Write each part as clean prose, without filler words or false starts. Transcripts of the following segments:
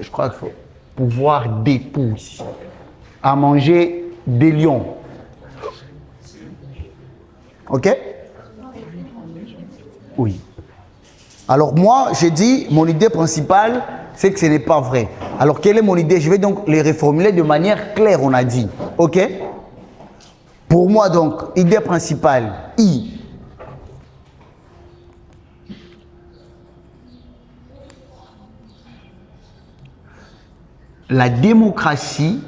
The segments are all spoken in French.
je crois qu'il faut pouvoir d'époux, à manger des lions. Ok? Oui. Alors moi, j'ai dit, mon idée principale, c'est que ce n'est pas vrai. Alors, quelle est mon idée? Je vais donc les reformuler de manière claire, on a dit. Ok? Pour moi, donc, idée principale, I. La démocratie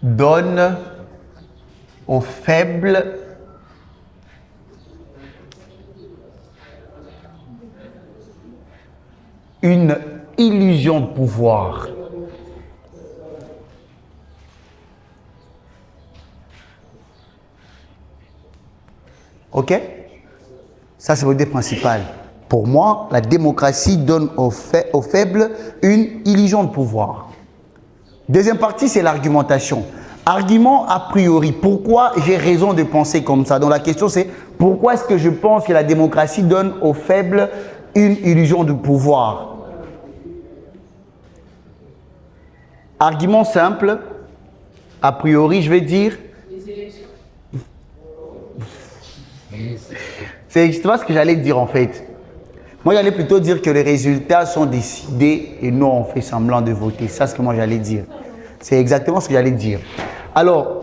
donne aux faibles une illusion de pouvoir. Ok? Ça, c'est l'idée principale. Pour moi, la démocratie donne aux faibles une illusion de pouvoir. Deuxième partie, c'est l'argumentation. Argument a priori. Pourquoi j'ai raison de penser comme ça? Donc la question, c'est pourquoi est-ce que je pense que la démocratie donne aux faibles une illusion de pouvoir? Argument simple. A priori, je vais dire... C'est justement ce que j'allais dire en fait. Moi, j'allais plutôt dire que les résultats sont décidés et non on fait semblant de voter. Ça, c'est ce que moi j'allais dire. C'est exactement ce que j'allais dire. Alors,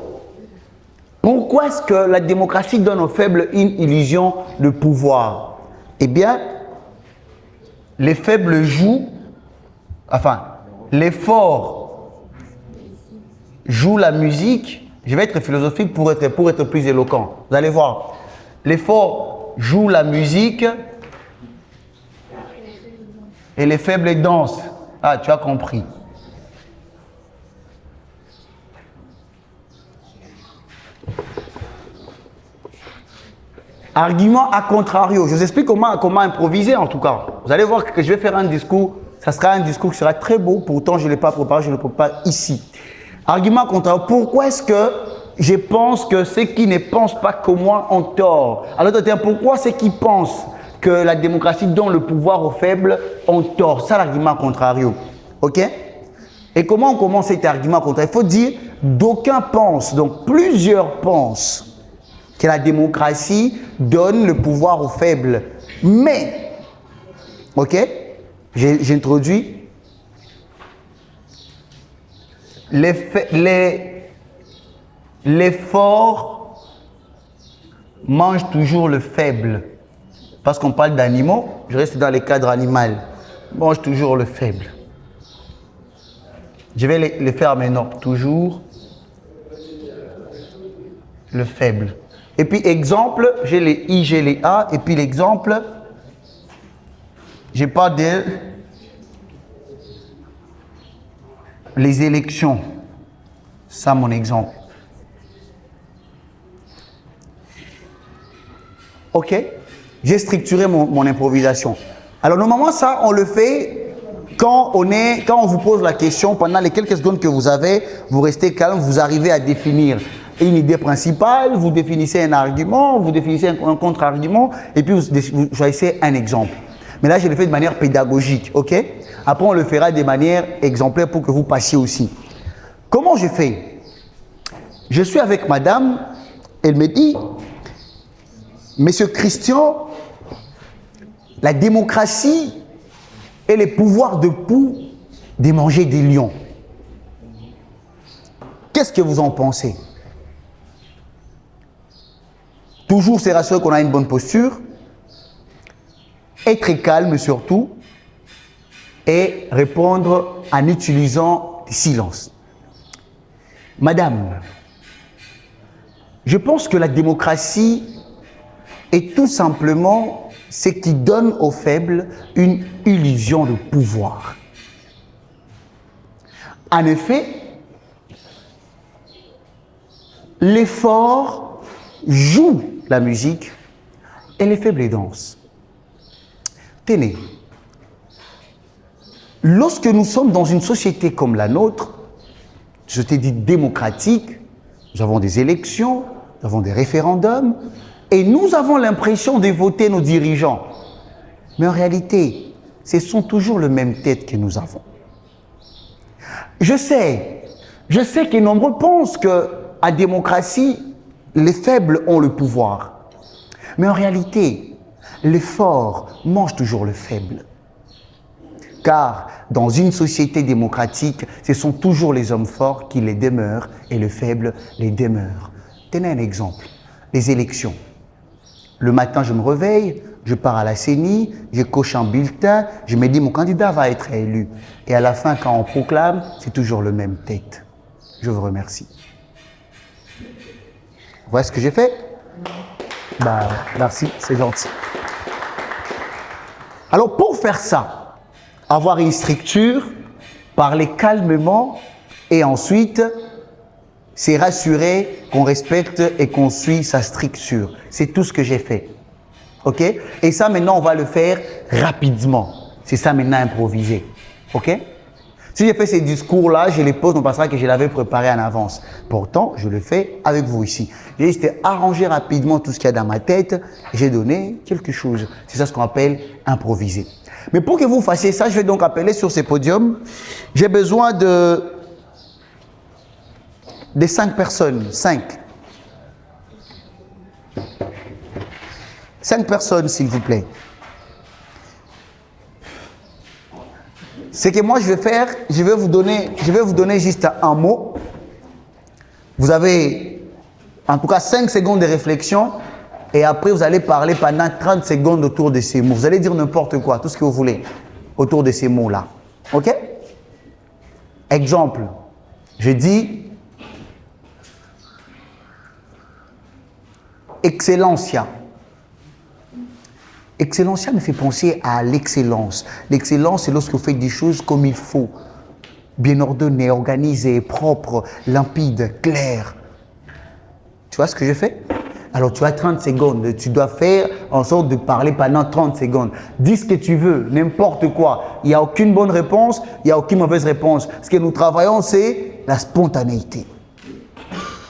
pourquoi est-ce que la démocratie donne aux faibles une illusion de pouvoir? Eh bien, les faibles jouent, enfin, les forts jouent la musique. Je vais être philosophique pour être plus éloquent. Vous allez voir. Les forts jouent la musique et les faibles dansent. Ah, tu as compris. Argument à contrario. Je vous explique comment improviser en tout cas. Vous allez voir que je vais faire un discours. Ça sera un discours qui sera très beau. Pourtant, je ne l'ai pas préparé. Je ne le prépare ici. Argument à contrario. Pourquoi est-ce que je pense que ceux qui ne pensent pas comme moi ont tort? Alors, pourquoi ceux qui pensent que la démocratie donne le pouvoir aux faibles ont tort? Ça, l'argument contrario. Ok? Et comment on commence cet argument contrario? Il faut dire, d'aucuns pensent, donc plusieurs pensent que la démocratie donne le pouvoir aux faibles. Mais, ok? J'introduis les forts mangent toujours le faible. Parce qu'on parle d'animaux, je reste dans les cadres animaux. Mange toujours le faible. Je vais les faire maintenant. Toujours le faible. Et puis exemple, j'ai les I, j'ai les A. Et puis l'exemple, j'ai pas de les élections. Ça, mon exemple. Ok? J'ai structuré mon improvisation. Alors, normalement, ça, on le fait quand on vous pose la question, pendant les quelques secondes que vous avez, vous restez calme, vous arrivez à définir une idée principale, vous définissez un argument, vous définissez un contre-argument, et puis vous choisissez un exemple. Mais là, je le fais de manière pédagogique, ok? Après, on le fera de manière exemplaire pour que vous passiez aussi. Comment je fais? Je suis avec madame, elle me dit, Monsieur Christian, la démocratie et les pouvoirs de pou de manger des lions. Qu'est-ce que vous en pensez? Toujours c'est rassurer qu'on a une bonne posture, être calme surtout, et répondre en utilisant des silences. Madame, je pense que la démocratie est tout simplement ce qui donne aux faibles une illusion de pouvoir. En effet, les forts jouent la musique et les faibles dansent. Tenez. Lorsque nous sommes dans une société comme la nôtre, je t'ai dit démocratique, nous avons des élections, nous avons des référendums, et nous avons l'impression de voter nos dirigeants. Mais en réalité, ce sont toujours les mêmes têtes que nous avons. Je sais que nombreux pensent qu'à démocratie, les faibles ont le pouvoir. Mais en réalité, les forts mangent toujours le faible. Car dans une société démocratique, ce sont toujours les hommes forts qui les demeurent et les faibles les demeurent. Tenez un exemple, les élections. Le matin, je me réveille, je pars à la CENI, je coche un bulletin, je me dis mon candidat va être élu. Et à la fin, quand on proclame, c'est toujours le même tête. Je vous remercie. Vous voyez ce que j'ai fait? Merci, c'est gentil. Alors pour faire ça, avoir une structure, parler calmement et ensuite c'est rassurer qu'on respecte et qu'on suit sa structure. C'est tout ce que j'ai fait. OK? Et ça, maintenant, on va le faire rapidement. C'est ça, maintenant, improviser. OK? Si j'ai fait ces discours-là, je les pose, on passera que je l'avais préparé en avance. Pourtant, je le fais avec vous ici. J'ai juste arrangé rapidement tout ce qu'il y a dans ma tête. J'ai donné quelque chose. C'est ça ce qu'on appelle improviser. Mais pour que vous fassiez ça, je vais donc appeler sur ces podiums. J'ai besoin de 5 personnes. 5. 5 personnes, s'il vous plaît. Ce que moi je vais faire, je vais vous donner juste un mot. Vous avez en tout cas 5 secondes de réflexion et après vous allez parler pendant 30 secondes autour de ces mots. Vous allez dire n'importe quoi, tout ce que vous voulez autour de ces mots-là. OK? Exemple, je dis Excellencia. Excellencia me fait penser à l'excellence. L'excellence, c'est lorsque vous faites des choses comme il faut. Bien ordonné, organisé, propre, limpide, clair. Tu vois ce que je fais? Alors tu as 30 secondes. Tu dois faire en sorte de parler pendant 30 secondes. Dis ce que tu veux, n'importe quoi. Il n'y a aucune bonne réponse, il n'y a aucune mauvaise réponse. Ce que nous travaillons, c'est la spontanéité.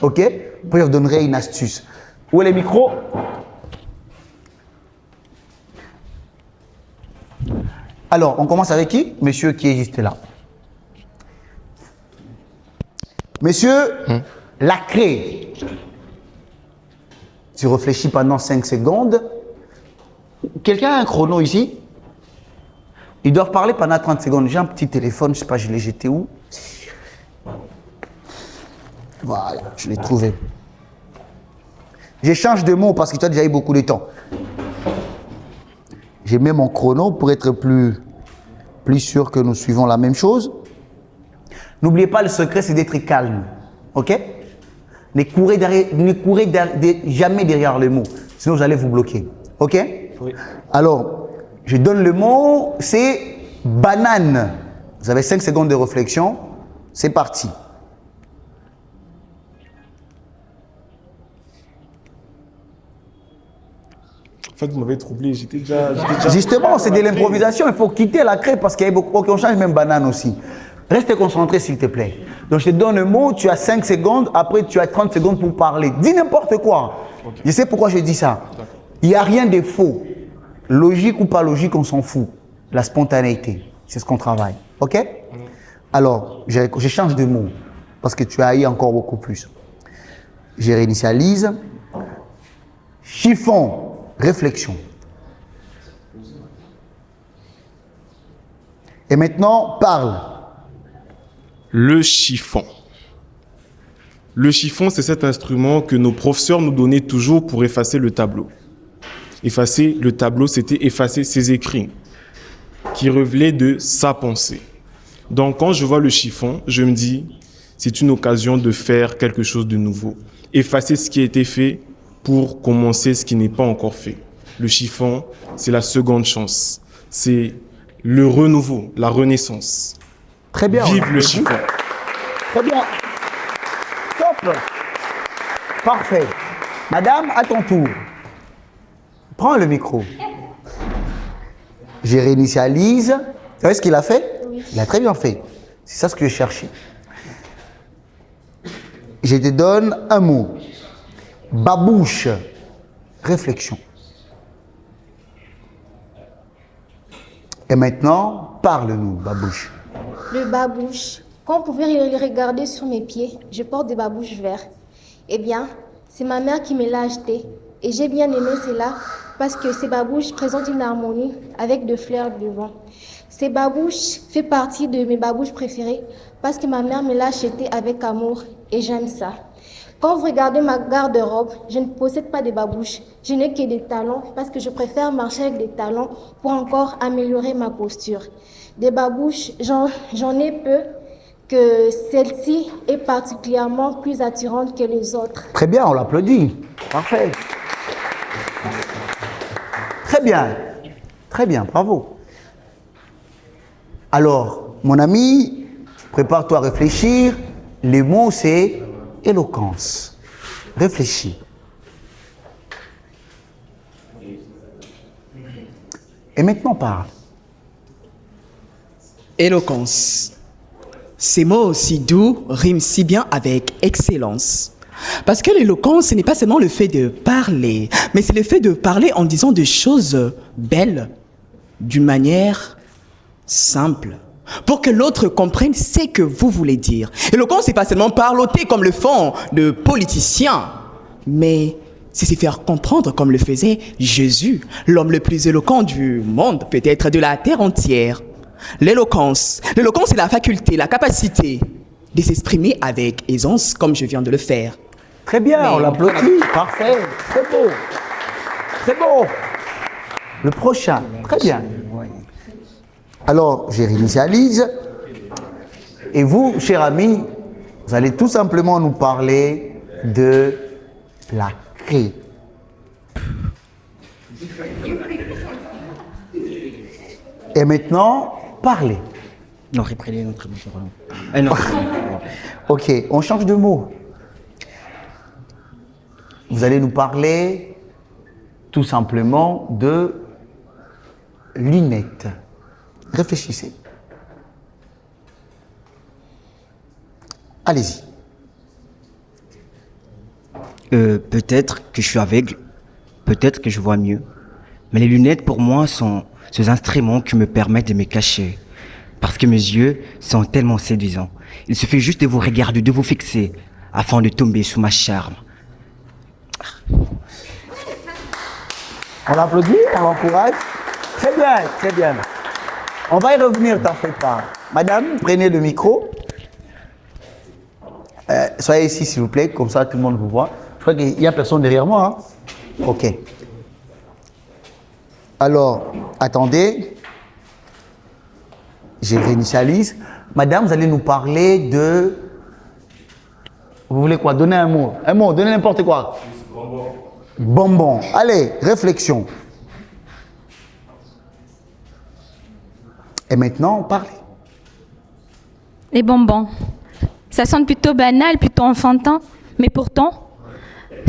OK? Après, je vous donnerai une astuce. Où est les micros? Alors, on commence avec qui? Monsieur qui est juste là. Monsieur, la craie. Tu réfléchis pendant 5 secondes. Quelqu'un a un chrono ici? Ils doivent parler pendant 30 secondes. J'ai un petit téléphone, je ne sais pas, je l'ai jeté où? Voilà, je l'ai trouvé. J'échange de mots parce que tu as déjà eu beaucoup de temps. J'ai mis mon chrono pour être plus sûr que nous suivons la même N'oubliez pas, le secret, c'est d'être calme. OK? Ne courez jamais derrière le mot. Sinon, vous allez vous bloquer. OK? Oui. Alors, je donne le mot, c'est banane. Vous avez 5 secondes de réflexion. C'est parti. En fait, vous m'avez troublé, j'étais déjà... Justement, c'est de l'improvisation. Il faut quitter la craie parce qu'il y a beaucoup... On change même banane aussi. Reste concentré, s'il te plaît. Donc, je te donne un mot, tu as 5 secondes, après tu as 30 secondes pour parler. Dis n'importe quoi. Okay. Je sais pourquoi je dis ça. Il n'y a rien de faux. Logique ou pas logique, on s'en fout. La spontanéité, c'est ce qu'on travaille. OK? Alors, je change de mot parce que tu as eu encore beaucoup plus. Je réinitialise. Chiffon. Réflexion. Et maintenant, parle. Le chiffon. Le chiffon, c'est cet instrument que nos professeurs nous donnaient toujours pour effacer le tableau. Effacer le tableau, c'était effacer ses écrits qui revelaient de sa pensée. Donc, quand je vois le chiffon, je me dis, c'est une occasion de faire quelque chose de nouveau. Effacer ce qui a été fait pour commencer ce qui n'est pas encore fait. Le chiffon, c'est la seconde chance. C'est le renouveau, la renaissance. Très bien. Vive le chiffon. Très bien. Top. Parfait. Madame, à ton tour. Prends le micro. Je réinitialise. Vous voyez ce qu'il a fait? Oui. Il a très bien fait. C'est ça ce que je cherchais. Je te donne un mot. Babouche. Réflexion. Et maintenant, parle-nous, babouche. Le babouche. Quand vous pouvez le regarder sur mes pieds, je porte des babouches verts. Eh bien, c'est ma mère qui me l'a acheté. Et j'ai bien aimé cela parce que ces babouches présentent une harmonie avec de fleurs devant. Ces babouches font partie de mes babouches préférées parce que ma mère me l'a acheté avec amour et j'aime ça. Quand vous regardez ma garde-robe, je ne possède pas de babouches. Je n'ai que des talons parce que je préfère marcher avec des talons pour encore améliorer ma posture. Des babouches, j'en ai peu, que celle-ci est particulièrement plus attirante que les autres. Très bien, on l'applaudit. Parfait. Très bien. Très bien, bravo. Alors, mon ami, prépare-toi à réfléchir. Les mots, c'est éloquence. Réfléchis. Et maintenant, parle. Éloquence. Ces mots si doux riment si bien avec excellence. Parce que l'éloquence, ce n'est pas seulement le fait de parler, mais c'est le fait de parler en disant des choses belles, d'une manière simple, pour que l'autre comprenne ce que vous voulez dire. Éloquence, c'est pas seulement parloter comme le font de politiciens, mais c'est se faire comprendre comme le faisait Jésus, l'homme le plus éloquent du monde, peut-être de la terre entière. L'éloquence, c'est la faculté, la capacité de s'exprimer avec aisance comme je viens de le faire. Très bien, on l'applaudit. Parfait. Très beau. Très beau. Le prochain. Très bien. Alors, je réinitialise. Et vous, cher ami, vous allez tout simplement nous parler de la clé. Et maintenant, parlez. Non, reprenez notre non. Ok, on change de mot. Vous allez nous parler tout simplement de lunettes. Réfléchissez. Allez-y. Peut-être que je suis aveugle, peut-être que je vois mieux. Mais les lunettes, pour moi, sont ces instruments qui me permettent de me cacher. Parce que mes yeux sont tellement séduisants. Il suffit juste de vous regarder, de vous fixer, afin de tomber sous ma charme. On l'applaudit, on l'encourage. Très bien, très bien. On va y revenir, t'en fais pas. Madame, prenez le micro. Soyez ici, s'il vous plaît, comme ça tout le monde vous voit. Je crois qu'il n'y a personne derrière moi. Hein? Ok. Alors, attendez. Je réinitialise. Madame, vous allez nous parler de... Vous voulez quoi? Donnez un mot. Un mot, donnez n'importe quoi. Bonbon. Allez, réflexion. Et maintenant, parlez. Les bonbons. Ça sonne plutôt banal, plutôt enfantin, mais pourtant,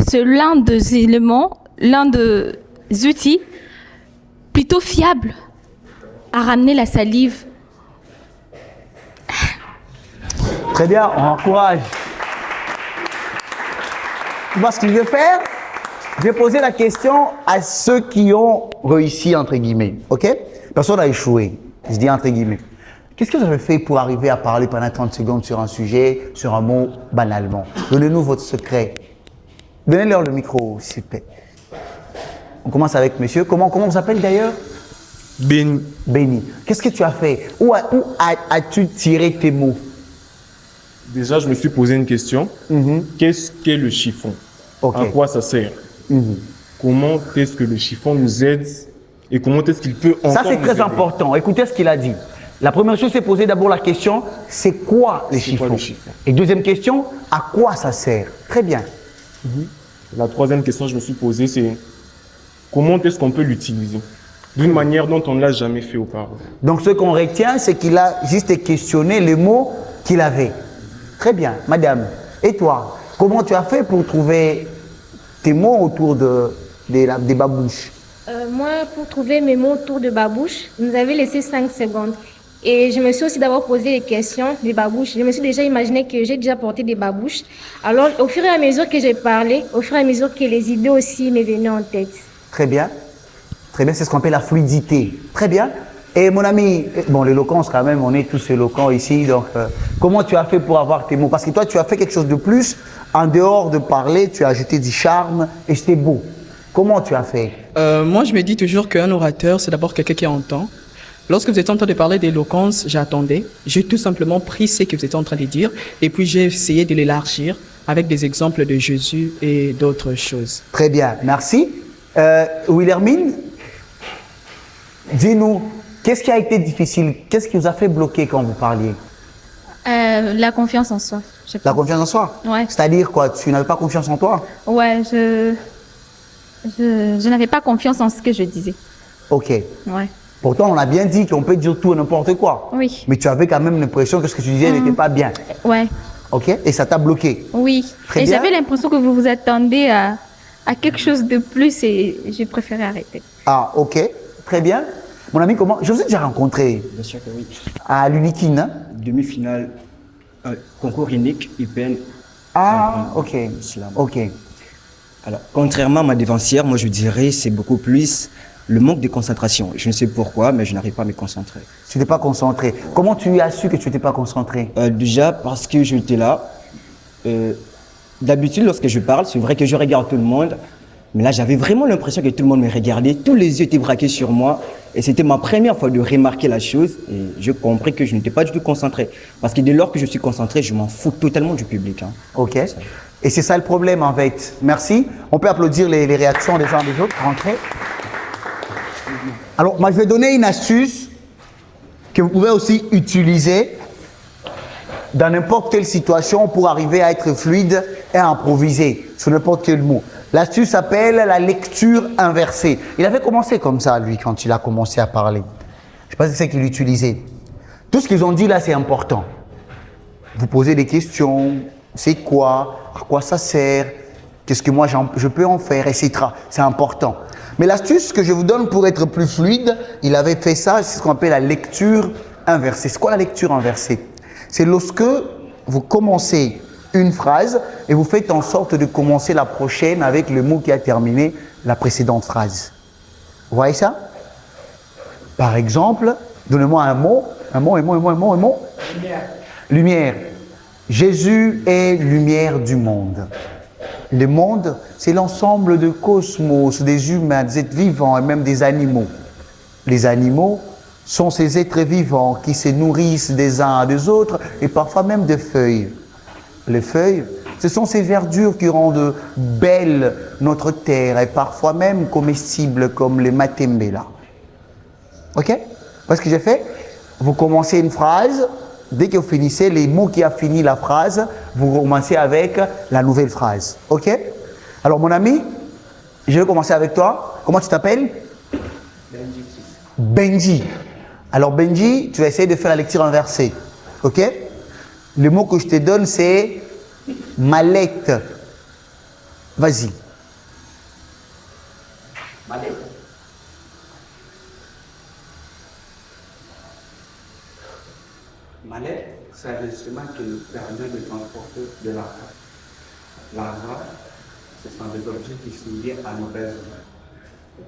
c'est l'un des éléments, l'un des outils plutôt fiables à ramener la salive. Très bien, on encourage. Tu vois ce qu'il veut faire? Je vais poser la question à ceux qui ont réussi, entre guillemets. OK? Personne n'a échoué. Je dis entre guillemets. Qu'est-ce que vous avez fait pour arriver à parler pendant 30 secondes sur un sujet, sur un mot, banalement? Donnez-nous votre secret. Donnez-leur le micro, s'il vous plaît. On commence avec monsieur. Comment vous s'appelle d'ailleurs? Béni. Béni. Qu'est-ce que tu as fait? Où as-tu tiré tes mots? Déjà, je me suis posé une question. Qu'est-ce qu'est le chiffon? Ok. À quoi ça sert? Comment est-ce que le chiffon nous aide et comment est-ce qu'il peut encore Ça, c'est nous très aider? important. Écoutez ce qu'il a dit. La première chose, c'est poser d'abord la question, c'est quoi les C'est quoi chiffons? le chiffon? Et deuxième question, à quoi ça sert? Très bien. La troisième question que je me suis posée, c'est comment est-ce qu'on peut l'utiliser d'une manière dont on ne l'a jamais fait auparavant. Donc, ce qu'on retient, c'est qu'il a juste questionné les mots qu'il avait. Très bien. Madame, et toi, comment tu as fait pour trouver tes mots autour des babouches? Moi, pour trouver mes mots autour de babouche, vous nous avez laissé 5 secondes. Et je me suis aussi d'abord posé des questions des babouches. Je me suis déjà imaginé que j'ai déjà porté des babouches. Alors, au fur et à mesure que j'ai parlé, au fur et à mesure que les idées aussi m'est venues en tête. Très bien. Très bien, c'est ce qu'on appelle la fluidité. Très bien. Et mon ami, bon, l'éloquence quand même, on est tous éloquents ici. Donc, comment tu as fait pour avoir tes mots? Parce que toi, tu as fait quelque chose de plus. En dehors de parler, tu as ajouté du charme et c'était beau. Comment tu as fait? Moi, je me dis toujours qu'un orateur, c'est d'abord quelqu'un qui entend. Lorsque vous étiez en train de parler d'éloquence, j'attendais. J'ai tout simplement pris ce que vous étiez en train de dire et puis j'ai essayé de l'élargir avec des exemples de Jésus et d'autres choses. Très bien, merci. Wilhelmine, dis-nous, qu'est-ce qui a été difficile? Qu'est-ce qui vous a fait bloquer quand vous parliez? La confiance en soi. Je La pense. confiance en soi? Ouais. C'est-à-dire quoi? Tu n'avais pas confiance en toi? Ouais, je n'avais pas confiance en ce que je disais. Ok. Ouais. Pourtant, on a bien dit qu'on peut dire tout et n'importe quoi. Oui. Mais tu avais quand même l'impression que ce que tu disais n'était pas bien. Ouais. Ok? Et ça t'a bloqué. Oui. Très Et bien. j'avais l'impression que vous vous attendez à quelque chose de plus et j'ai préféré arrêter. Ah, ok. Très bien. Mon ami, comment? Je vous ai déjà rencontré Bien sûr que oui. à l'Unikin, hein? Demi-finale, concours unique, UPN. Ah, ok. Islam. Ok. Alors, contrairement à ma dévancière, moi je dirais c'est beaucoup plus le manque de concentration. Je ne sais pourquoi, mais je n'arrive pas à me concentrer. Tu n'étais pas concentré. Comment tu as su que tu n'étais pas concentré? Déjà parce que j'étais là. D'habitude, lorsque je parle, c'est vrai que je regarde tout le monde. Mais là, j'avais vraiment l'impression que tout le monde me regardait. Tous les yeux étaient braqués sur moi. Et c'était ma première fois de remarquer la chose. Et je compris que je n'étais pas du tout concentré. Parce que dès lors que je suis concentré, je m'en fous totalement du public. Hein. Ok. Et c'est ça le problème en fait. Merci. On peut applaudir les réactions des uns des autres. Rentrez. Alors, moi, je vais donner une astuce que vous pouvez aussi utiliser dans n'importe quelle situation pour arriver à être fluide et à improviser sur n'importe quel mot. L'astuce s'appelle la lecture inversée. Il avait commencé comme ça, lui, quand il a commencé à parler. Je ne sais pas si c'est qu'il utilisait. Tout ce qu'ils ont dit là, c'est important. Vous posez des questions. C'est quoi? À quoi ça sert? Qu'est-ce que moi je peux en faire? Etc. C'est important. Mais l'astuce que je vous donne pour être plus fluide, il avait fait ça, c'est ce qu'on appelle la lecture inversée. C'est quoi la lecture inversée? C'est lorsque vous commencez une phrase et vous faites en sorte de commencer la prochaine avec le mot qui a terminé la précédente phrase. Vous voyez ça? Par exemple, donnez-moi un mot. Lumière. Lumière. Jésus est lumière du monde. Le monde, c'est l'ensemble de cosmos, des humains, des êtres vivants et même des animaux. Les animaux sont ces êtres vivants qui se nourrissent des uns des autres et parfois même de feuilles. Les feuilles, ce sont ces verdures qui rendent belle notre terre et parfois même comestibles comme les matembe là. Ok? Parce que j'ai fait, vous commencez une phrase, dès que vous finissez les mots qui a fini la phrase, vous commencez avec la nouvelle phrase. Ok? Alors mon ami, je vais commencer avec toi. Comment tu t'appelles? Benji. Benji. Alors Benji, tu vas essayer de faire la lecture inversée. Ok? Le mot que je te donne, c'est mallette. Vas-y. Mallette. Mallette, c'est un instrument qui nous permet de transporter de l'argent. L'argent, ce sont des objets qui sont liés à nos besoins.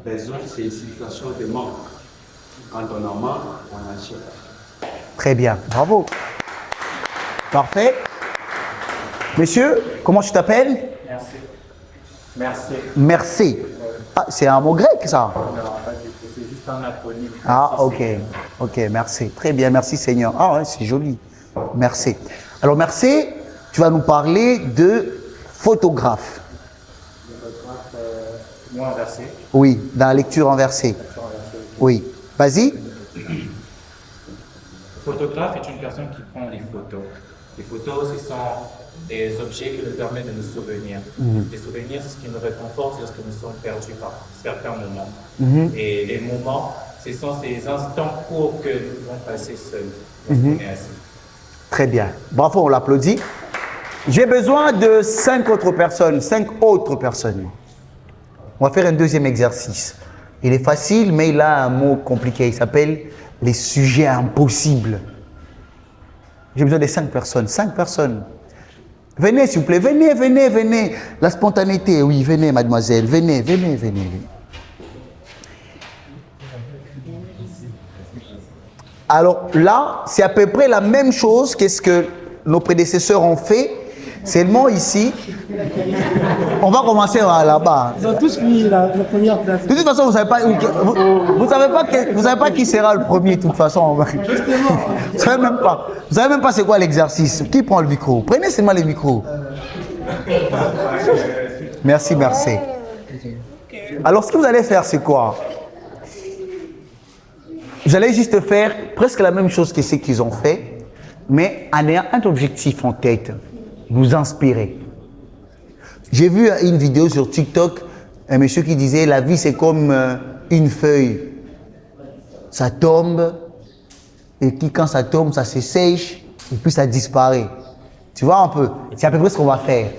Besoin, c'est une situation de manque. Quand on en manque, on achète. Très bien, bravo. Parfait. Monsieur, comment tu t'appelles? Merci. Merci. Merci. Ah, c'est un mot grec, ça? Non, pas du tout, c'est juste un acronyme. Ah, ok. Ok, merci. Très bien, merci Seigneur. Ah ouais, c'est joli. Merci. Alors, merci, tu vas nous parler de photographe. Moi inversé. Oui, dans la lecture inversée. Oui. Vas-y. Le photographe est une personne qui prend des photos. Les photos, ce sont des objets qui nous permettent de nous souvenir. Les souvenirs, c'est ce qui nous réconforte lorsque nous sommes perdus par certains moments. Et les moments, ce sont ces instants courts que nous pouvons passer seuls lorsqu'on est assis. Très bien. Bravo, on l'applaudit. J'ai besoin de 5 autres personnes. On va faire un deuxième exercice. Il est facile, mais il a un mot compliqué. Il s'appelle les sujets impossibles. J'ai besoin de 5 personnes. 5 personnes. Venez, s'il vous plaît. Venez, venez, venez. La spontanéité, oui, venez, mademoiselle. Venez, venez, venez. Alors là, c'est à peu près la même chose que ce que nos prédécesseurs ont fait. Seulement ici, on va commencer là-bas. Ils ont tous fini la première place. De toute façon, vous savez pas, vous savez pas qui sera le premier de toute façon. Justement. Vous savez même pas. Vous savez même pas c'est quoi l'exercice. Qui prend le micro? Prenez seulement le micro. Merci, merci. Alors, ce que vous allez faire, c'est quoi? Vous allez juste faire presque la même chose que ce qu'ils ont fait, mais en ayant un objectif en tête. Vous inspirer. J'ai vu une vidéo sur TikTok, un monsieur qui disait la vie c'est comme une feuille. Ça tombe, et puis quand ça tombe, ça se sèche, et puis ça disparaît. Tu vois un peu? C'est à peu près ce qu'on va faire.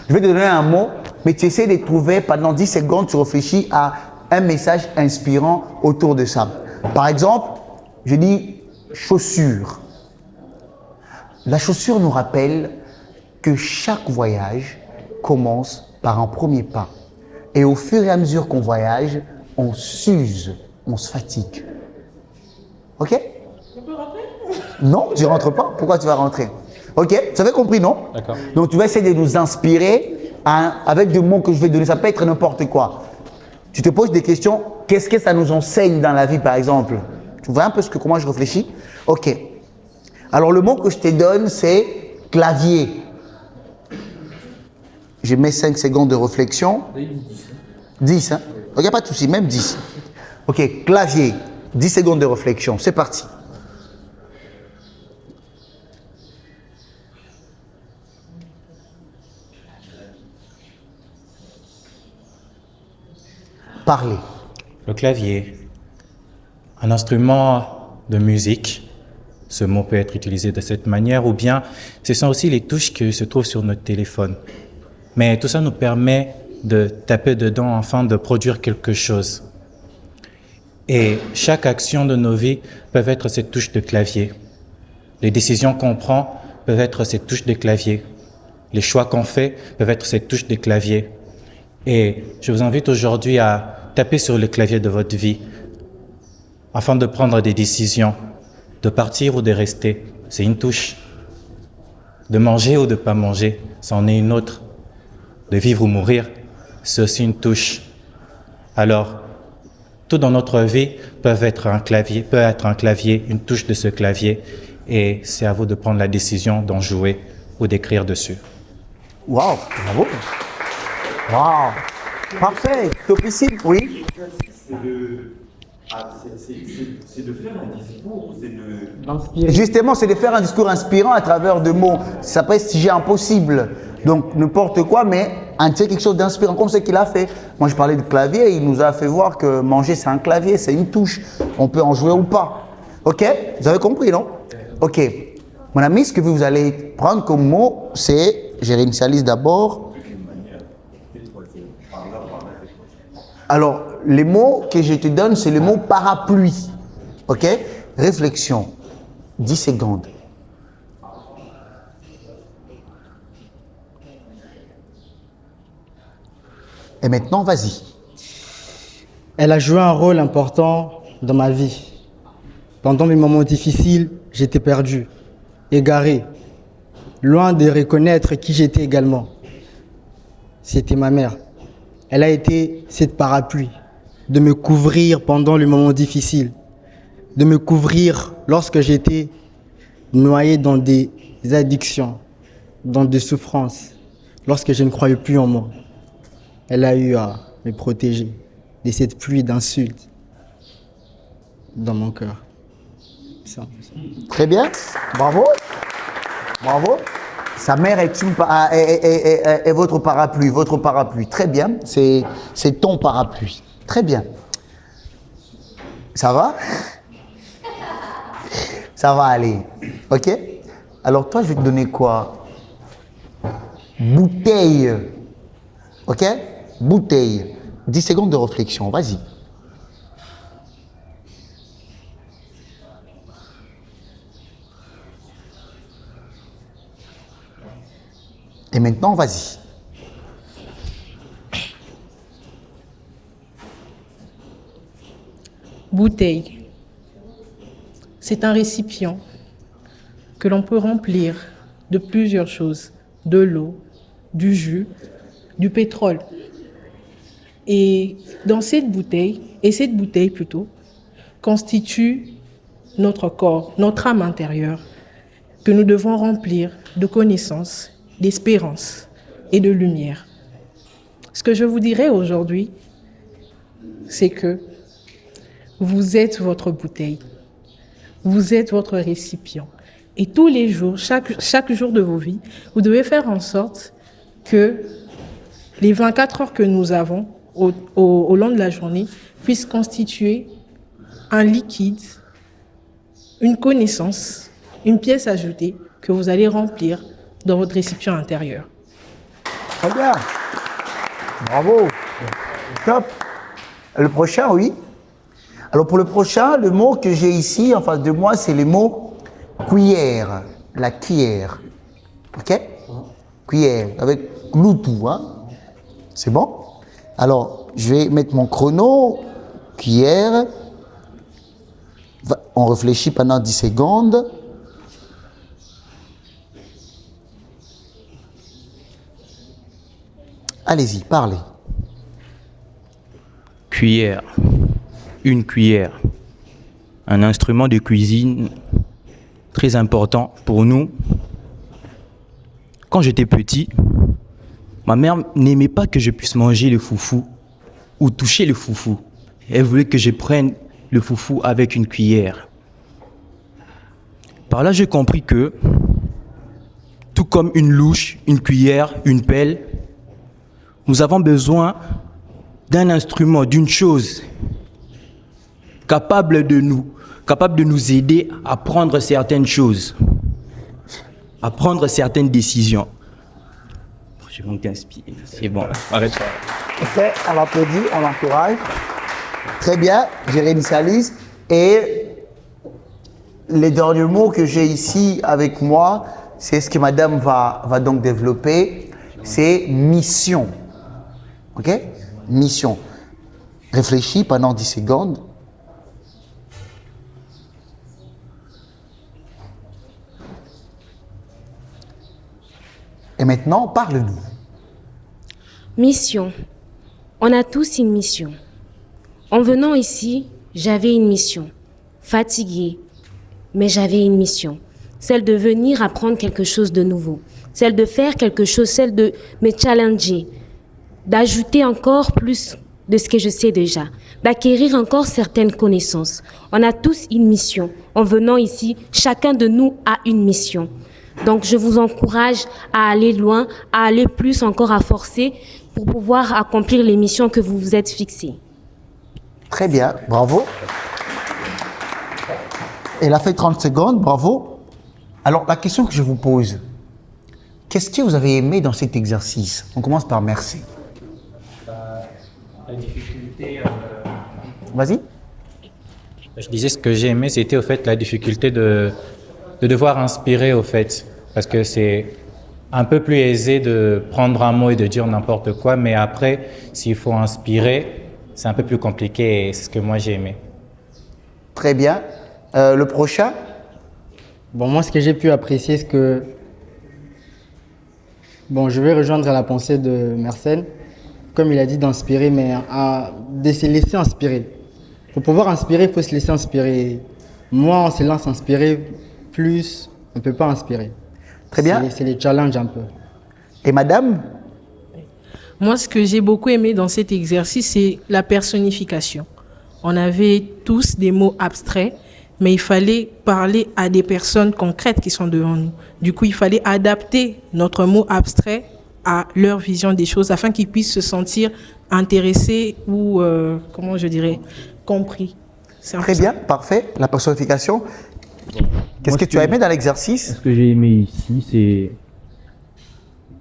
Je vais te donner un mot, mais tu essaies de trouver pendant 10 secondes, tu réfléchis à un message inspirant autour de ça. Par exemple, je dis chaussure. La chaussure nous rappelle que chaque voyage commence par un premier pas. Et au fur et à mesure qu'on voyage, on s'use, on se fatigue. Ok? On peut rentrer? Non, tu ne rentres pas. Pourquoi tu vas rentrer? Ok? Vous avez compris, non? D'accord. Donc tu vas essayer de nous inspirer avec des mots que je vais donner. Ça peut être n'importe quoi. Tu te poses des questions. Qu'est-ce que ça nous enseigne dans la vie, par exemple? Tu vois un peu comment je réfléchis? Ok. Alors le mot que je te donne, c'est clavier. Je mets 5 secondes de réflexion. 10, hein? Ok, pas de souci, même 10. Ok, clavier. 10 secondes de réflexion. C'est parti. Parlez. Le clavier, un instrument de musique. Ce mot peut être utilisé de cette manière, ou bien ce sont aussi les touches qui se trouvent sur notre téléphone. Mais tout ça nous permet de taper dedans afin de produire quelque chose. Et chaque action de nos vies peut être cette touche de clavier. Les décisions qu'on prend peuvent être cette touche de clavier. Les choix qu'on fait peuvent être cette touche de clavier. Et je vous invite aujourd'hui à taper sur le clavier de votre vie afin de prendre des décisions, de partir ou de rester. C'est une touche. De manger ou de ne pas manger, c'en est une autre. De vivre ou mourir, c'est aussi une touche. Alors, tout dans notre vie peut être un clavier, une touche de ce clavier, et c'est à vous de prendre la décision d'en jouer ou d'écrire dessus. Waouh, bravo. Waouh. Parfait. Topicile, oui. C'est de faire un discours, c'est de... L'inspirer. Justement, c'est de faire un discours inspirant à travers de mots. Ça peut être sujet impossible. Donc, n'importe quoi, mais en tirer quelque chose d'inspirant, comme ce qu'il a fait. Moi, je parlais de clavier, il nous a fait voir que manger, c'est un clavier, c'est une touche. On peut en jouer ou pas. OK? Vous avez compris, non? OK. Mon ami, ce que vous allez prendre comme mot, c'est, je réinitialise d'abord. Alors, les mots que je te donne, c'est le mot parapluie. OK? Réflexion. 10 secondes. Et maintenant, vas-y. Elle a joué un rôle important dans ma vie. Pendant mes moments difficiles, j'étais perdu, égaré, loin de reconnaître qui j'étais également. C'était ma mère. Elle a été cette parapluie, de me couvrir pendant les moments difficiles, de me couvrir lorsque j'étais noyé dans des addictions, dans des souffrances, lorsque je ne croyais plus en moi. Elle a eu à me protéger de cette pluie d'insultes dans mon cœur. C'est un peu ça. Très bien. Bravo. Bravo. Sa mère est votre parapluie. Votre parapluie. Très bien. C'est ton parapluie. Très bien. Ça va? Ça va aller. OK? Alors toi, je vais te donner quoi? Bouteille. OK? Bouteille. 10 secondes de réflexion. Vas-y. Et maintenant, vas-y. Bouteille. C'est un récipient que l'on peut remplir de plusieurs choses, de l'eau, du jus, du pétrole. Et dans cette bouteille, constitue notre corps, notre âme intérieure, que nous devons remplir de connaissances, d'espérance et de lumière. Ce que je vous dirais aujourd'hui, c'est que vous êtes votre bouteille, vous êtes votre récipient. Et tous les jours, chaque jour de vos vies, vous devez faire en sorte que les 24 heures que nous avons au long de la journée puissent constituer un liquide, une connaissance, une pièce ajoutée que vous allez remplir dans votre récipient intérieur. Très bien. Bravo. Top. Le prochain, oui. Alors pour le prochain, le mot que j'ai ici en face de moi, c'est le mot cuillère. La cuillère. Ok? Cuillère. Avec gloutou, hein? C'est bon? Alors, je vais mettre mon chrono. Cuillère. On réfléchit pendant 10 secondes. Allez-y, parlez. Cuillère. Une cuillère. Un instrument de cuisine très important pour nous. Quand j'étais petit, ma mère n'aimait pas que je puisse manger le foufou ou toucher le foufou. Elle voulait que je prenne le foufou avec une cuillère. Par là, j'ai compris que, tout comme une louche, une cuillère, une pelle, nous avons besoin d'un instrument, d'une chose capable de nous aider à prendre certaines choses, à prendre certaines décisions. Je vais m'inspirer. C'est bon, arrête. Ok, on l'applaudit, on l'encourage. Très bien, Jérémy Salis. Et les derniers mots que j'ai ici avec moi, c'est ce que madame va donc développer, c'est mission. Ok? Mission. Réfléchis pendant 10 secondes. Et maintenant, parle-nous. Mission. On a tous une mission. En venant ici, j'avais une mission. Fatiguée, mais j'avais une mission. Celle de venir apprendre quelque chose de nouveau. Celle de faire quelque chose, celle de me challenger. D'ajouter encore plus de ce que je sais déjà. D'acquérir encore certaines connaissances. On a tous une mission. En venant ici, chacun de nous a une mission. Donc, je vous encourage à aller loin, à aller plus encore, à forcer pour pouvoir accomplir les missions que vous vous êtes fixées. Très bien, bravo. Elle a fait 30 secondes, bravo. Alors, la question que je vous pose, qu'est-ce que vous avez aimé dans cet exercice? On commence par merci. La difficulté... Vas-y. Je disais ce que j'ai aimé, c'était au fait la difficulté de devoir inspirer au fait, parce que c'est un peu plus aisé de prendre un mot et de dire n'importe quoi, mais après, s'il faut inspirer, c'est un peu plus compliqué et c'est ce que moi j'ai aimé. Très bien. Le prochain? Bon, moi, ce que j'ai pu apprécier, c'est que... Bon, je vais rejoindre la pensée de Mersenne. Comme il a dit, d'inspirer, mais de se laisser inspirer. Pour pouvoir inspirer, il faut se laisser inspirer. Moi, on se lance inspirer, plus on ne peut pas inspirer. Très bien. C'est les challenges un peu. Et madame? Moi, ce que j'ai beaucoup aimé dans cet exercice, c'est la personnification. On avait tous des mots abstraits, mais il fallait parler à des personnes concrètes qui sont devant nous. Du coup, il fallait adapter notre mot abstrait à leur vision des choses afin qu'ils puissent se sentir intéressés ou, comment je dirais, compris. Très bien, parfait. La personnification. Qu'est-ce que tu as aimé dans l'exercice? Ce que j'ai aimé ici, c'est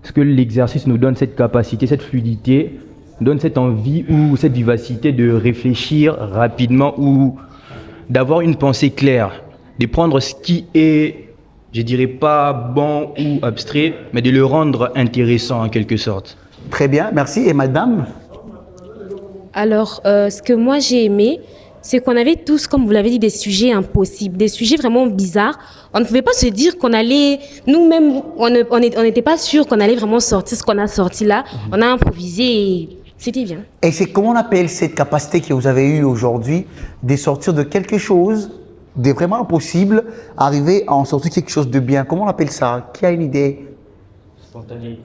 ce que l'exercice nous donne, cette capacité, cette fluidité, donne cette envie ou cette vivacité de réfléchir rapidement ou d'avoir une pensée claire, de prendre ce qui est je dirais pas bon ou abstrait, mais de le rendre intéressant en quelque sorte. Très bien, merci. Et madame? Alors, ce que moi j'ai aimé, c'est qu'on avait tous, comme vous l'avez dit, des sujets impossibles, des sujets vraiment bizarres. On ne pouvait pas se dire qu'on allait, nous-mêmes, on n'était pas sûr qu'on allait vraiment sortir ce qu'on a sorti là. On a improvisé et c'était bien. Et c'est comment on appelle cette capacité que vous avez eue aujourd'hui de sortir de quelque chose de vraiment impossible, arriver à en sortir quelque chose de bien? Comment on appelle ça? Qui a une idée? Spontanéité.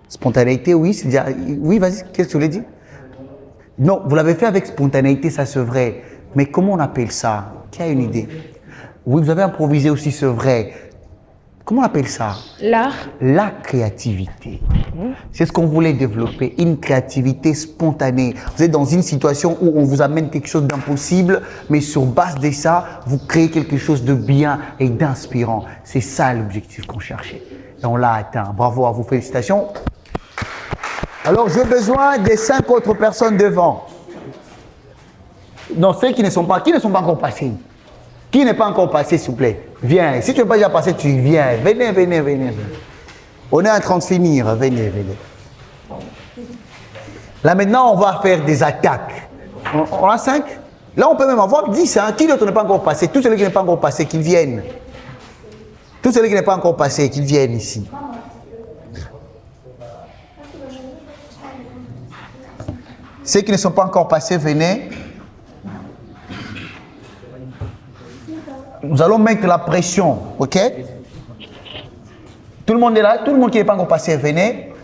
Spontanéité, oui. Oui, vas-y, qu'est-ce que tu voulais dire? Non, vous l'avez fait avec spontanéité, ça c'est vrai. Mais comment on appelle ça? Qui a une idée? Oui, vous avez improvisé aussi, c'est vrai. Comment on appelle ça? L'art. La créativité. C'est ce qu'on voulait développer, une créativité spontanée. Vous êtes dans une situation où on vous amène quelque chose d'impossible, mais sur base de ça, vous créez quelque chose de bien et d'inspirant. C'est ça l'objectif qu'on cherchait. Et on l'a atteint. Bravo à vous, félicitations. Alors, j'ai besoin des 5 autres personnes devant. Non, ceux qui ne sont pas encore passés. Qui n'est pas encore passé, s'il vous plaît? Viens. Si tu n'es pas déjà passé, tu viens. Venez. On est en train de finir. Venez. Là, maintenant, on va faire des attaques. On a 5? Là, on peut même avoir 10. Hein? Qui d'autre n'est pas encore passé? Tous ceux qui n'est pas encore passé, qu'ils viennent. Tous ceux qui n'est pas encore passé, qu'ils viennent ici. Ceux qui ne sont pas encore passés, venez. Nous allons mettre la pression, ok? Tout le monde est là? Tout le monde qui n'est pas encore passé, venez.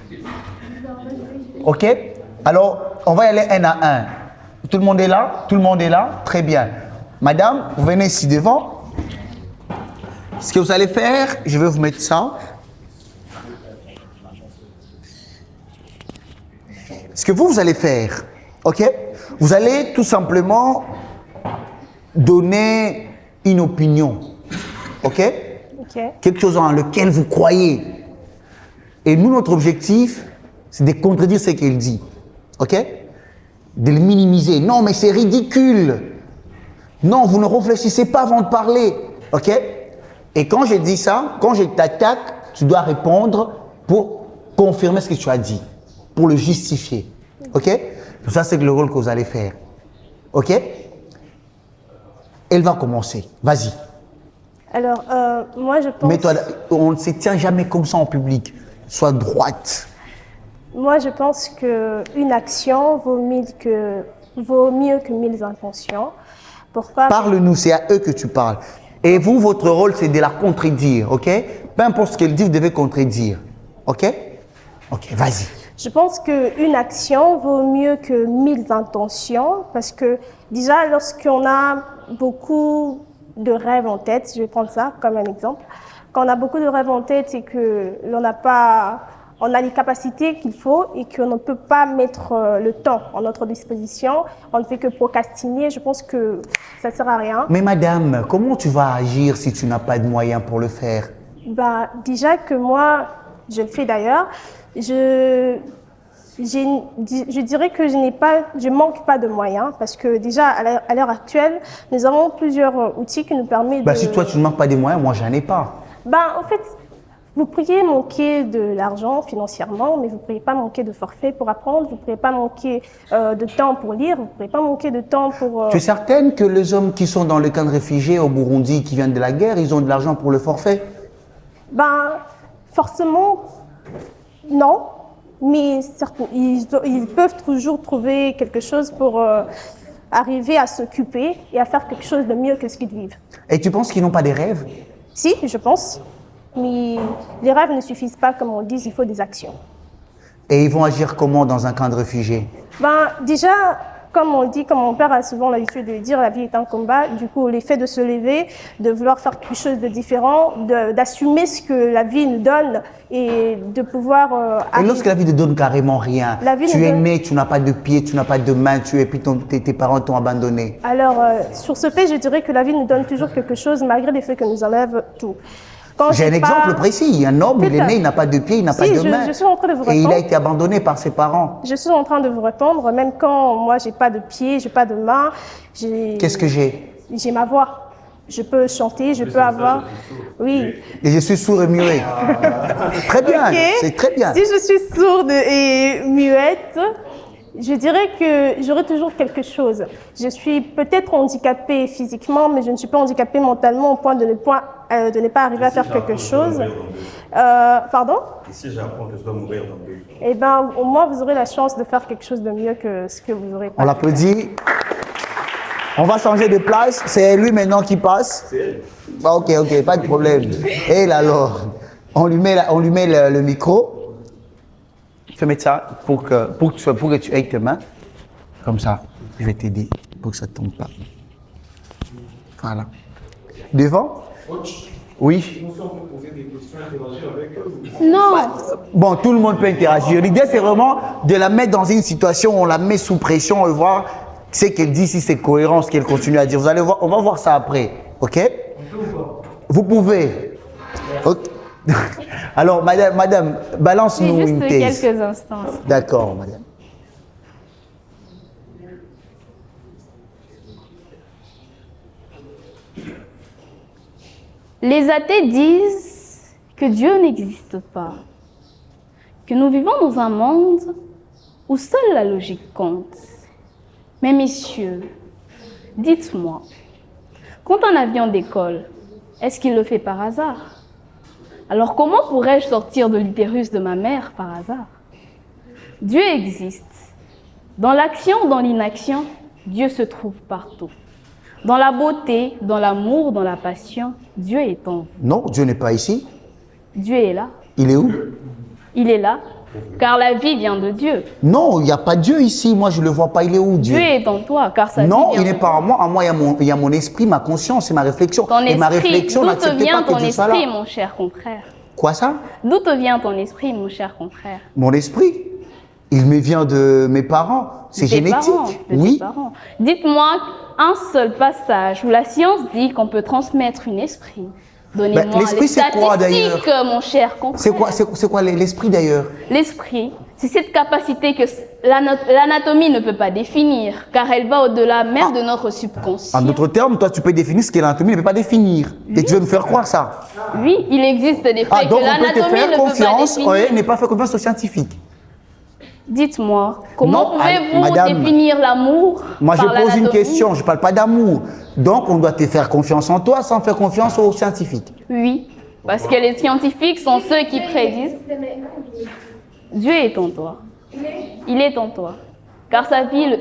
Ok? Alors, on va y aller un à un. Tout le monde est là? Tout le monde est là? Très bien. Madame, vous venez ici devant. Ce que vous allez faire, je vais vous mettre ça. Ce que vous allez faire, ok? Vous allez tout simplement donner une opinion, ok? Quelque chose en lequel vous croyez. Et nous, notre objectif, c'est de contredire ce qu'elle dit, ok? De le minimiser. Non, mais c'est ridicule. Non, vous ne réfléchissez pas avant de parler, ok? Et quand je dis ça, quand je t'attaque, tu dois répondre pour confirmer ce que tu as dit, pour le justifier, ok? Tout ça, c'est le rôle que vous allez faire, ok? Elle va commencer. Vas-y. Alors, moi, je pense... Mais toi, on ne se tient jamais comme ça en public. Sois droite. Moi, je pense qu'une action vaut mieux que 1000 intentions. Pourquoi? Parle-nous, c'est à eux que tu parles. Et vous, votre rôle, c'est de la contredire, ok? Peu importe ce qu'elle dit, vous devez contredire, ok? Ok, vas-y. Je pense qu'une action vaut mieux que 1000 intentions parce que déjà, lorsqu'on a beaucoup de rêves en tête, je vais prendre ça comme un exemple, quand on a beaucoup de rêves en tête et que on a les capacités qu'il faut et qu'on ne peut pas mettre le temps à notre disposition, on ne fait que procrastiner, je pense que ça ne sert à rien. Mais madame, comment tu vas agir si tu n'as pas de moyens pour le faire? Déjà que moi, je le fais d'ailleurs, je dirais que je manque pas de moyens parce que déjà à l'heure actuelle, nous avons plusieurs outils qui nous permettent de... Si toi tu ne manques pas des moyens, moi j'en ai pas. En fait, vous pourriez manquer de l'argent financièrement, mais vous ne pourriez pas manquer de forfait pour apprendre, vous ne pourriez pas manquer de temps pour lire, vous ne pourriez pas manquer de temps pour... Tu es certaine que les hommes qui sont dans le camp de réfugiés au Burundi, qui viennent de la guerre, ils ont de l'argent pour le forfait? Forcément, non. Mais ils peuvent toujours trouver quelque chose pour arriver à s'occuper et à faire quelque chose de mieux que ce qu'ils vivent. Et tu penses qu'ils n'ont pas des rêves? Si, je pense. Mais les rêves ne suffisent pas, comme on dit, il faut des actions. Et ils vont agir comment dans un camp de réfugiés? Déjà, comme on dit, comme mon père a souvent l'habitude de dire, la vie est un combat. Du coup, l'effet de se lever, de vouloir faire quelque chose de différent, d'assumer ce que la vie nous donne et de pouvoir... Et lorsque la vie ne donne carrément rien, tu es né, tu n'as pas de pied, tu n'as pas de main, et puis tes parents t'ont abandonné. Alors, sur ce fait, je dirais que la vie nous donne toujours quelque chose malgré le fait que nous enlève tout. J'ai un exemple précis. Un homme, il est né, il n'a pas de pied, il n'a pas de main. Je suis en train de vous répondre. Et il a été abandonné par ses parents. Je suis en train de vous répondre, même quand moi, j'ai pas de pied, j'ai pas de main. Qu'est-ce que j'ai? J'ai ma voix. je peux chanter, je peux avoir... Oui. Et je suis sourd et muet. Très bien, Ok. c'est très bien. Si je suis sourde et muette, je dirais que j'aurai toujours quelque chose. Je suis peut-être handicapée physiquement, mais je ne suis pas handicapée mentalement au point de ne pas arriver à faire quelque chose. Pardon? Et si j'apprends que je dois mourir dans 2 jours? Eh bien, au moins, vous aurez la chance de faire quelque chose de mieux que ce que vous aurez pas. On l'applaudit. On va changer de place. C'est lui maintenant qui passe. Ah, ok, pas de problème. Et là, alors, on lui met le micro. Je vais mettre ça pour que tu aies tes mains. Comme ça, je vais t'aider pour que ça ne tombe pas. Voilà. Devant? Oui. Non. Bon, tout le monde peut interagir. L'idée, c'est vraiment de la mettre dans une situation où on la met sous pression et voir ce qu'elle dit, si c'est cohérent, ce qu'elle continue à dire. Vous allez voir, on va voir ça après. OK? Vous pouvez. Okay. Alors, madame, balance-nous une thèse. Juste quelques instants. D'accord, madame. Les athées disent que Dieu n'existe pas, que nous vivons dans un monde où seule la logique compte. Mais messieurs, dites-moi, quand un avion décolle, est-ce qu'il le fait par hasard? Alors comment pourrais-je sortir de l'utérus de ma mère par hasard? Dieu existe. Dans l'action ou dans l'inaction, Dieu se trouve partout. Dans la beauté, dans l'amour, dans la passion, Dieu est en vous. Non, Dieu n'est pas ici. Dieu est là. Il est où? Il est là, car la vie vient de Dieu. Non, il n'y a pas Dieu ici. Moi, je ne le vois pas. Il est où, Dieu? Dieu est en toi, car sa vie Non, vient il n'est de pas toi. en moi. En moi, il y a mon esprit, ma conscience et ma réflexion. Ton et ma esprit, réflexion d'où te n'accepte vient pas ton que Dieu soit esprit, là. mon cher confrère? Quoi ça? D'où te vient ton esprit, mon cher confrère? Mon esprit, il me vient de mes parents. C'est De tes génétique. parents, de tes Oui. parents. Dites-moi un seul passage où la science dit qu'on peut transmettre un esprit. Donnez-moi l'esprit, les c'est quoi, statistiques, mon cher confrère. C'est quoi l'esprit d'ailleurs? L'esprit, c'est cette capacité que l'anatomie ne peut pas définir, car elle va au-delà même de notre subconscient. En d'autres termes, toi, tu peux définir ce que l'anatomie ne peut pas définir. Et tu veux me faire croire ça? Oui, il existe des faits Donc que on peut te l'anatomie faire ne peut pas confiance, définir. ouais, n'est pas faire confiance aux scientifiques. Dites-moi, comment Non, pouvez-vous madame, définir l'amour Moi, je par pose une l'anatomie? question, je ne parle pas d'amour. Donc, on doit te faire confiance en toi sans faire confiance aux scientifiques. Oui, parce que les scientifiques sont ceux qui prédisent. Dieu est en toi. Il est en toi. Car ta vie... Il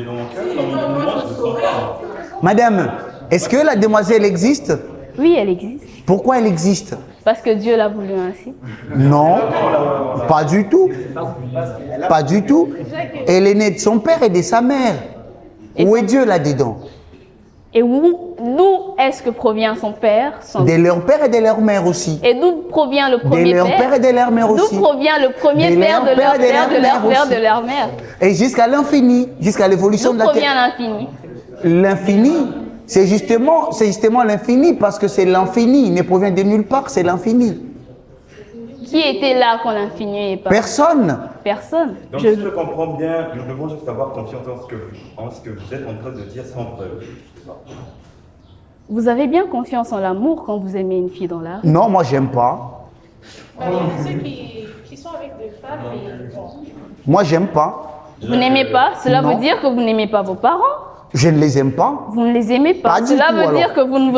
est dans mon cœur, dans mon moment, je ne le sens pas. Madame, est-ce que la demoiselle existe? Oui, elle existe. Pourquoi elle existe? Parce que Dieu l'a voulu ainsi. Non, pas du tout. Pas du tout. Elle est née de son père et de sa mère. Où est Dieu là-dedans? Et d'où est-ce que provient son père? De leur père et de leur mère aussi. Et d'où provient le premier De leur père et de leur mère aussi. D'où provient le premier De père leur de leur père et de père, de leur leur mère père, aussi. de leur mère? Et jusqu'à l'infini, jusqu'à l'évolution D'où de la provient terre. l'infini? L'infini, c'est justement l'infini parce que c'est l'infini. Il ne provient de nulle part, c'est l'infini. Qui était là quand l'infini est pas? Personne. Personne. Donc, si je comprends bien, nous devons juste avoir confiance en ce que vous êtes en train de dire sans preuve. Vous avez bien confiance en l'amour quand vous aimez une fille dans la rue? Non, moi, j'aime pas. Ceux qui sont avec des femmes, Moi, j'aime pas. Vous n'aimez pas? Cela Non. veut dire que vous n'aimez pas vos parents? Je ne les aime pas. Vous ne les aimez pas. Pas du Cela tout, veut alors. dire que vous ne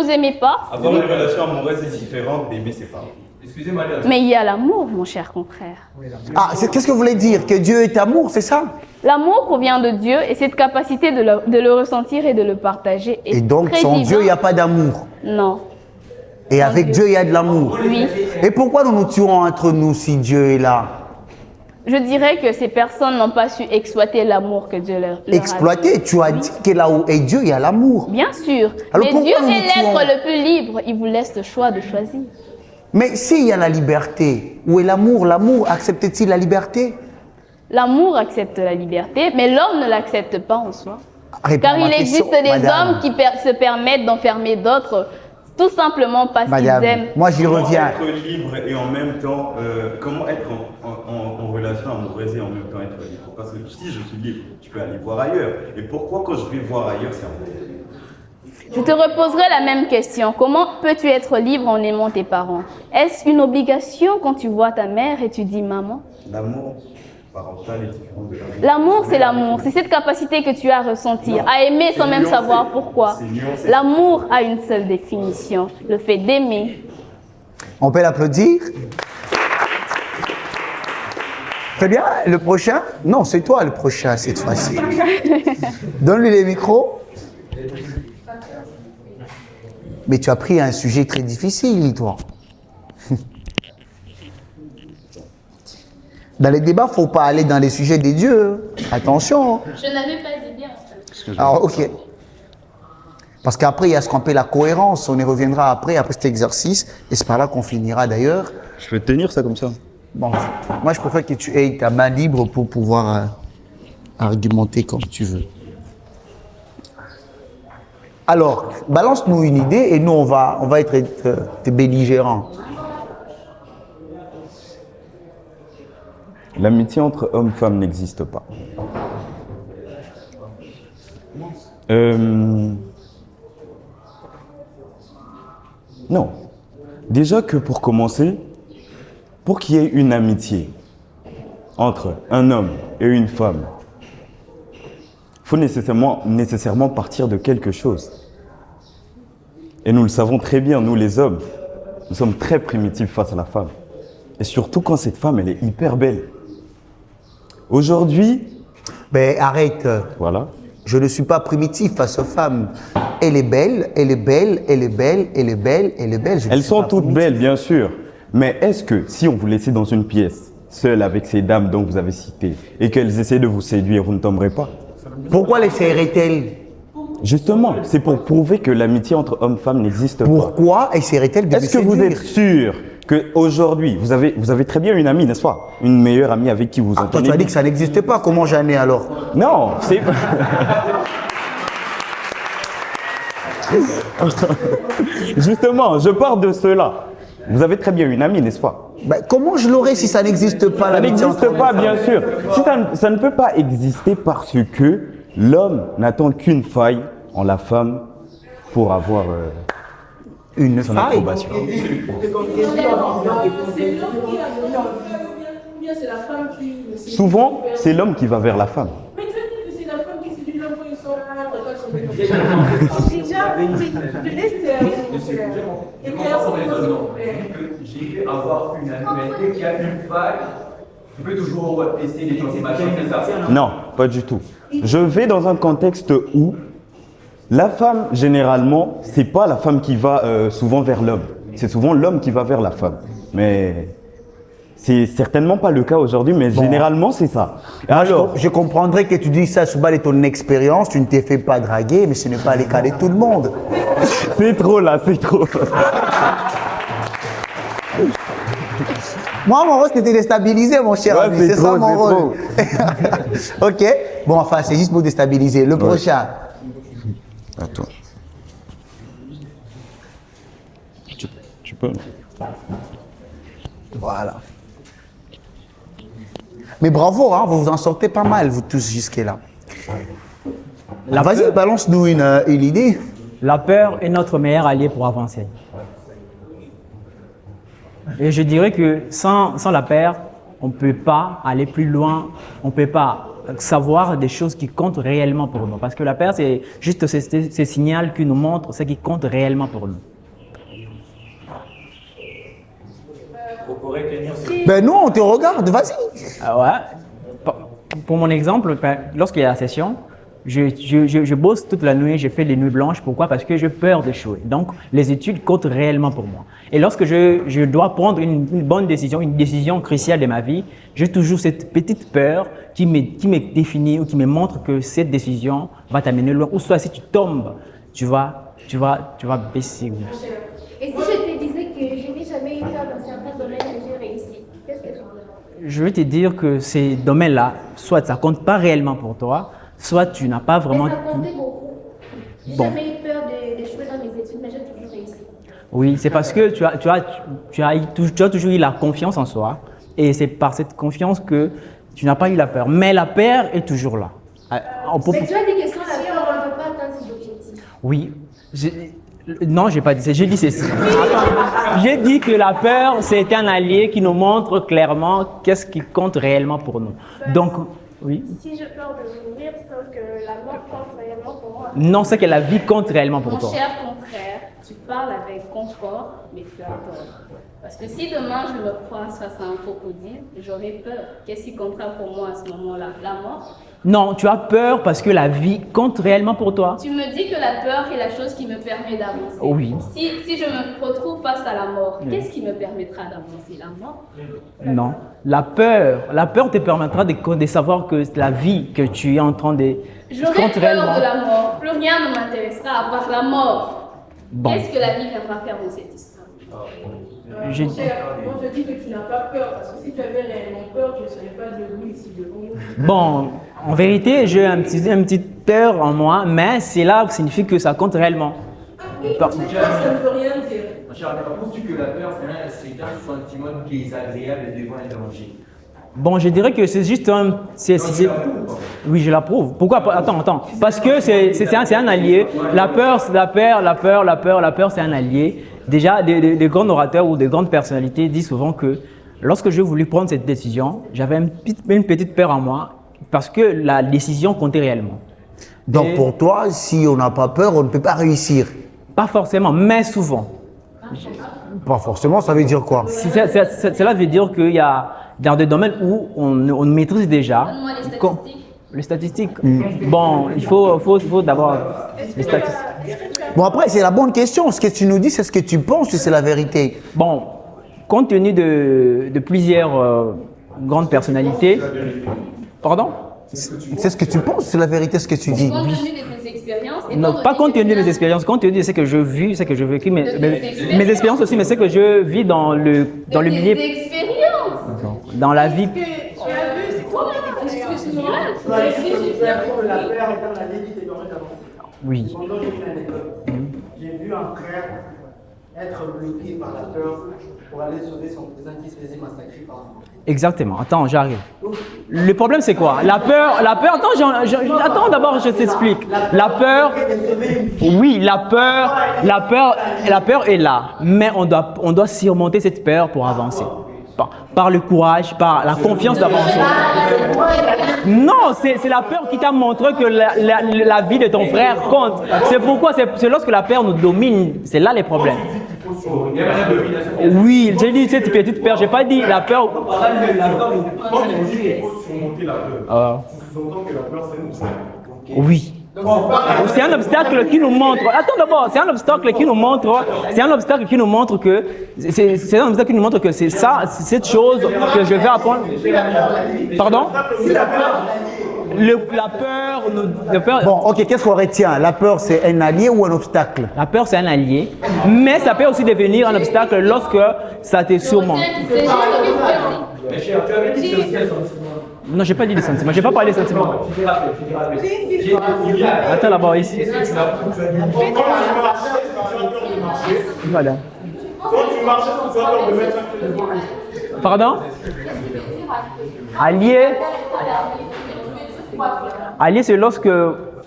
vous aimez pas? Avoir une relation amoureuse est différente d'aimer ses parents. Excusez-moi, Mais il y a l'amour, mon cher confrère. Ah, qu'est-ce que vous voulez dire? Que Dieu est amour, c'est ça? L'amour provient de Dieu et cette capacité de le ressentir et de le partager est Et donc, très sans divin. Dieu, il n'y a pas d'amour. Non. Et avec Dieu, il y a de l'amour. Oui. Et pourquoi nous nous tuons entre nous si Dieu est là? Je dirais que ces personnes n'ont pas su exploiter l'amour que Dieu leur a Exploiter, tu as dit que là où est Dieu, il y a l'amour. Bien sûr. Alors Mais pourquoi Dieu nous nous est l'être tuons? le plus libre. Il vous laisse le choix de choisir. Mais s'il y a la liberté, où est l'amour? L'amour accepte-t-il la liberté? L'amour accepte la liberté, mais l'homme ne l'accepte pas en soi. Réponds Car à ma il question, existe des madame. hommes qui se permettent d'enfermer d'autres tout simplement parce qu'ils Madame, aiment. moi j'y Comment reviens. être libre et en même temps, comment être en relation amoureuse et en même temps être libre? Parce que si je suis libre, je peux aller voir ailleurs. Et pourquoi quand je vais voir ailleurs, c'est amoureux? Je te reposerai la même question. Comment peux-tu être libre en aimant tes parents? Est-ce une obligation quand tu vois ta mère et tu dis maman? L'amour parental est différent de l'amour. L'amour, c'est l'amour. C'est cette capacité que tu as à ressentir, à aimer sans même savoir pourquoi. L'amour a une seule définition, le fait d'aimer. On peut l'applaudir? Très bien. Le prochain? Non, c'est toi le prochain cette fois-ci. Donne-lui les micros. Mais tu as pris un sujet très difficile, toi. Dans les débats, il ne faut pas aller dans les sujets des dieux. Attention. Je n'avais pas d'idée en fait. Alors, ok. Parce qu'après, il y a ce qu'on appelle la cohérence. On y reviendra après cet exercice. Et c'est par là qu'on finira d'ailleurs. Je peux tenir ça comme ça. Bon, moi, je préfère que tu aies ta main libre pour pouvoir argumenter comme tu veux. Alors, balance-nous une idée et nous, on va être belligérants. L'amitié entre hommes et femmes n'existe pas. Non. Déjà que pour commencer, pour qu'il y ait une amitié entre un homme et une femme, il faut nécessairement partir de quelque chose. Et nous le savons très bien, nous les hommes, nous sommes très primitifs face à la femme. Et surtout quand cette femme, elle est hyper belle. Aujourd'hui... Ben arrête. Voilà. Je ne suis pas primitif face aux femmes. Elle est belle, elle est belle, elle est belle, elle est belle, elle est belle. Elles sont toutes belles, bien sûr. Mais est-ce que si on vous laissait dans une pièce, seule avec ces dames dont vous avez cité, et qu'elles essaient de vous séduire, vous ne tomberez pas? Pourquoi l'essayerait-elle? Justement, c'est pour prouver que l'amitié entre hommes et femmes n'existe pas. Pourquoi essayerait-elle de me séduire? Est-ce que vous êtes sûr qu'aujourd'hui, vous avez très bien une amie, n'est-ce pas? Une meilleure amie avec qui vous entendez? Toi, tu as dit que ça n'existe pas. Comment j'en ai alors? Non, c'est... Justement, je parle de cela. Vous avez très bien une amie, n'est-ce pas? Ben, comment je l'aurais si ça n'existe pas? Ça n'existe pas, bien sûr. Si ça ne peut pas exister parce que l'homme n'attend qu'une faille en la femme pour avoir une son faille approbation. Souvent, c'est l'homme qui va vers la femme. J'ai pu avoir une amie, mais qui a une faille, tu peux toujours essayer de tenter ma chance, c'est ça? Non, pas du tout. Je vais dans un contexte où la femme, généralement, c'est pas la femme qui va souvent vers l'homme. C'est souvent l'homme qui va vers la femme. Mais c'est certainement pas le cas aujourd'hui, mais généralement, c'est ça. Alors, je comprendrais que tu dis ça sous balle de ton expérience, tu ne t'es fait pas draguer, mais ce n'est pas le cas de tout le monde. C'est trop là, c'est trop. Moi, mon rôle, c'était de déstabiliser, mon cher ami. C'est ça mon rôle. Ok. Bon, enfin, c'est juste pour déstabiliser. Le prochain. À toi. Tu peux. Voilà. Mais bravo, hein, vous vous en sortez pas mal, vous tous jusque-là. Vas-y, balance-nous une idée. La peur est notre meilleur allié pour avancer. Et je dirais que sans la peur, on ne peut pas aller plus loin, on ne peut pas savoir des choses qui comptent réellement pour nous. Parce que la peur, c'est juste ce signal qui nous montre ce qui compte réellement pour nous. Ben nous, on te regarde, vas-y. Ouais. Pour mon exemple, lorsqu'il y a la session, je bosse toute la nuit, je fais les nuits blanches. Pourquoi? Parce que j'ai peur d'échouer. Donc, les études comptent réellement pour moi. Et lorsque je dois prendre une bonne décision, une décision cruciale de ma vie, j'ai toujours cette petite peur qui me définit ou qui me montre que cette décision va t'amener loin. Ou soit si tu tombes, tu vas baisser. Et si je te disais que je n'ai jamais eu peur dans certains domaines et j'ai réussi, qu'est-ce que tu dirais? Je vais te dire que ces domaines-là, soit ça ne compte pas réellement pour toi, soit tu n'as pas vraiment... Mais ça comptait beaucoup. J'ai jamais eu peur d'échouer dans mes études, mais j'ai toujours réussi. Oui, c'est parce que tu as toujours eu la confiance en soi. Et c'est par cette confiance que tu n'as pas eu la peur. Mais la peur est toujours là. Mais tu as dit que sans la peur, on ne peut pas atteindre ses objectifs. Oui, Non, j'ai pas dit ça. J'ai dit ceci. J'ai dit que la peur, c'est un allié qui nous montre clairement qu'est-ce qui compte réellement pour nous. Donc, oui. Si j'ai peur de mourir, c'est que la mort compte réellement pour moi. Non, c'est que la vie compte réellement pour Mon toi. cher confrère, tu parles avec confort, mais tu as tort. Parce que si demain je me croise face à un crocodile, j'aurai peur. Qu'est-ce qui comptera pour moi à ce moment-là? La mort? Non, tu as peur parce que la vie compte réellement pour toi. Tu me dis que la peur est la chose qui me permet d'avancer. Oui. Si je me retrouve face à la mort, Oui. qu'est-ce qui me permettra d'avancer? La mort? Non. La peur te permettra de savoir que la vie que tu es en train de J'aurai compte peur réellement. de la mort. Plus rien ne m'intéressera à part la mort. Bon. Qu'est-ce que la vie viendra faire dans cette histoire? Je- Mon cher, moi je dis que tu n'as pas peur, parce que si tu avais réellement peur, tu ne serais pas debout ici devant nous. Bon, en vérité, j'ai une petite peur en moi, mais cela signifie que ça compte réellement. Par- Ça ne veut rien dire. Mon cher, penses-tu que la peur, c'est un sentiment désagréable devant un danger? Bon, je dirais que c'est juste un... Oui, je l'approuve. Pourquoi? Attends. Parce que c'est un allié. La peur, c'est un allié. Déjà, des grands orateurs ou des grandes personnalités disent souvent que lorsque j'ai voulu prendre cette décision, j'avais une petite peur en moi parce que la décision comptait réellement. Donc pour toi, si on n'a pas peur, on ne peut pas réussir. Pas forcément, mais souvent. Pas forcément, ça veut dire quoi? Cela veut dire qu'il y a dans des domaines où on maîtrise déjà. Donne-moi les Comme- les statistiques. Bon, il faut d'abord les statistiques. Bon après, c'est la bonne question. Ce que tu nous dis, c'est ce que tu penses ou c'est la vérité? Bon, compte tenu de plusieurs grandes personnalités. Pardon? C'est ce que tu penses, c'est la vérité ce que tu dis. Compte tenu de tes expériences, et Non, toi, pas Rodrigue, compte tenu de tu mes viens- expériences, compte tenu de ce que je vis, ce que je vécu, De tes mes expériences aussi, mais ce que je vis dans le de milieu, tes expériences. dans la vie. Tu as vu, c'est quoi Excuse-moi. Toi aussi, j'ai appris que la peur est un allié qui te permet d'avancer. Oui. Pendant que j'ai une anecdote, j'ai vu un frère être bloqué par la peur pour aller sauver son cousin qui se faisait massacrer par un. Exactement. Attends, j'arrive. Le problème, c'est quoi? La peur. Attends, d'abord, je t'explique. La peur. Oui, la peur est là, mais on doit surmonter cette peur pour avancer. Par le courage, par la confiance d'avancer. Non, c'est la peur qui t'a montré que la vie de ton frère compte. C'est pourquoi, c'est lorsque la peur nous domine, c'est là les problèmes. Oui, j'ai dit cette petite peur, j'ai pas dit la peur. Quand tu dis qu'il faut surmonter la peur, tu sous-entends que la peur c'est un obstacle. Oui. C'est un obstacle qui nous montre. Attends d'abord, c'est un obstacle qui nous montre. C'est un obstacle qui nous montre que c'est un obstacle qui nous montre que c'est ça, c'est cette chose que je vais apprendre. Pardon? La peur. Bon, ok, qu'est-ce qu'on retient? La peur, c'est un allié ou un obstacle? La peur, c'est un allié, mais ça peut aussi devenir un obstacle lorsque ça te surmonte. C'est juste ce que Tu avais dit que c'est Non, j'ai pas dit des sentiments. J'ai pas parlé des sentiments. Attends là-bas ici. Quand tu marchais, tu as peur de marcher. Voilà. Quand tu marchais, tu as peur de mettre un pied devant. Pardon? Allié, c'est lorsque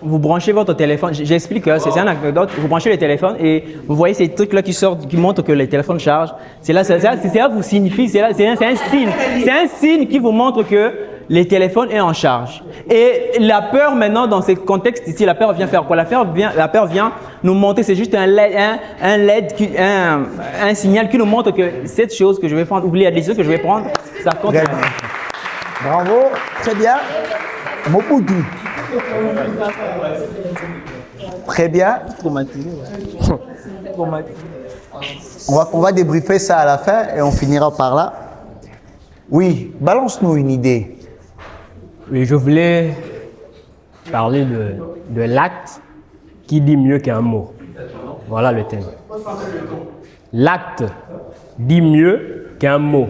vous branchez votre téléphone. J'explique, c'est une anecdote. Vous branchez le téléphone et vous voyez ces trucs-là qui sortent, qui montrent que le téléphone charge. C'est là vous signifie, c'est un signe. C'est un signe qui vous montre que le téléphone est en charge. Et la peur maintenant, dans ce contexte ici, la peur vient faire quoi? La peur vient nous montrer, c'est juste un signal qui nous montre que cette chose que je vais prendre, oubliez la décision que je vais prendre, ça compte. Bravo, très bien. Mobutu. Très bien. On va débriefer ça à la fin et on finira par là. Oui, balance-nous une idée. Oui, je voulais parler de l'acte qui dit mieux qu'un mot. Voilà le thème. L'acte dit mieux qu'un mot.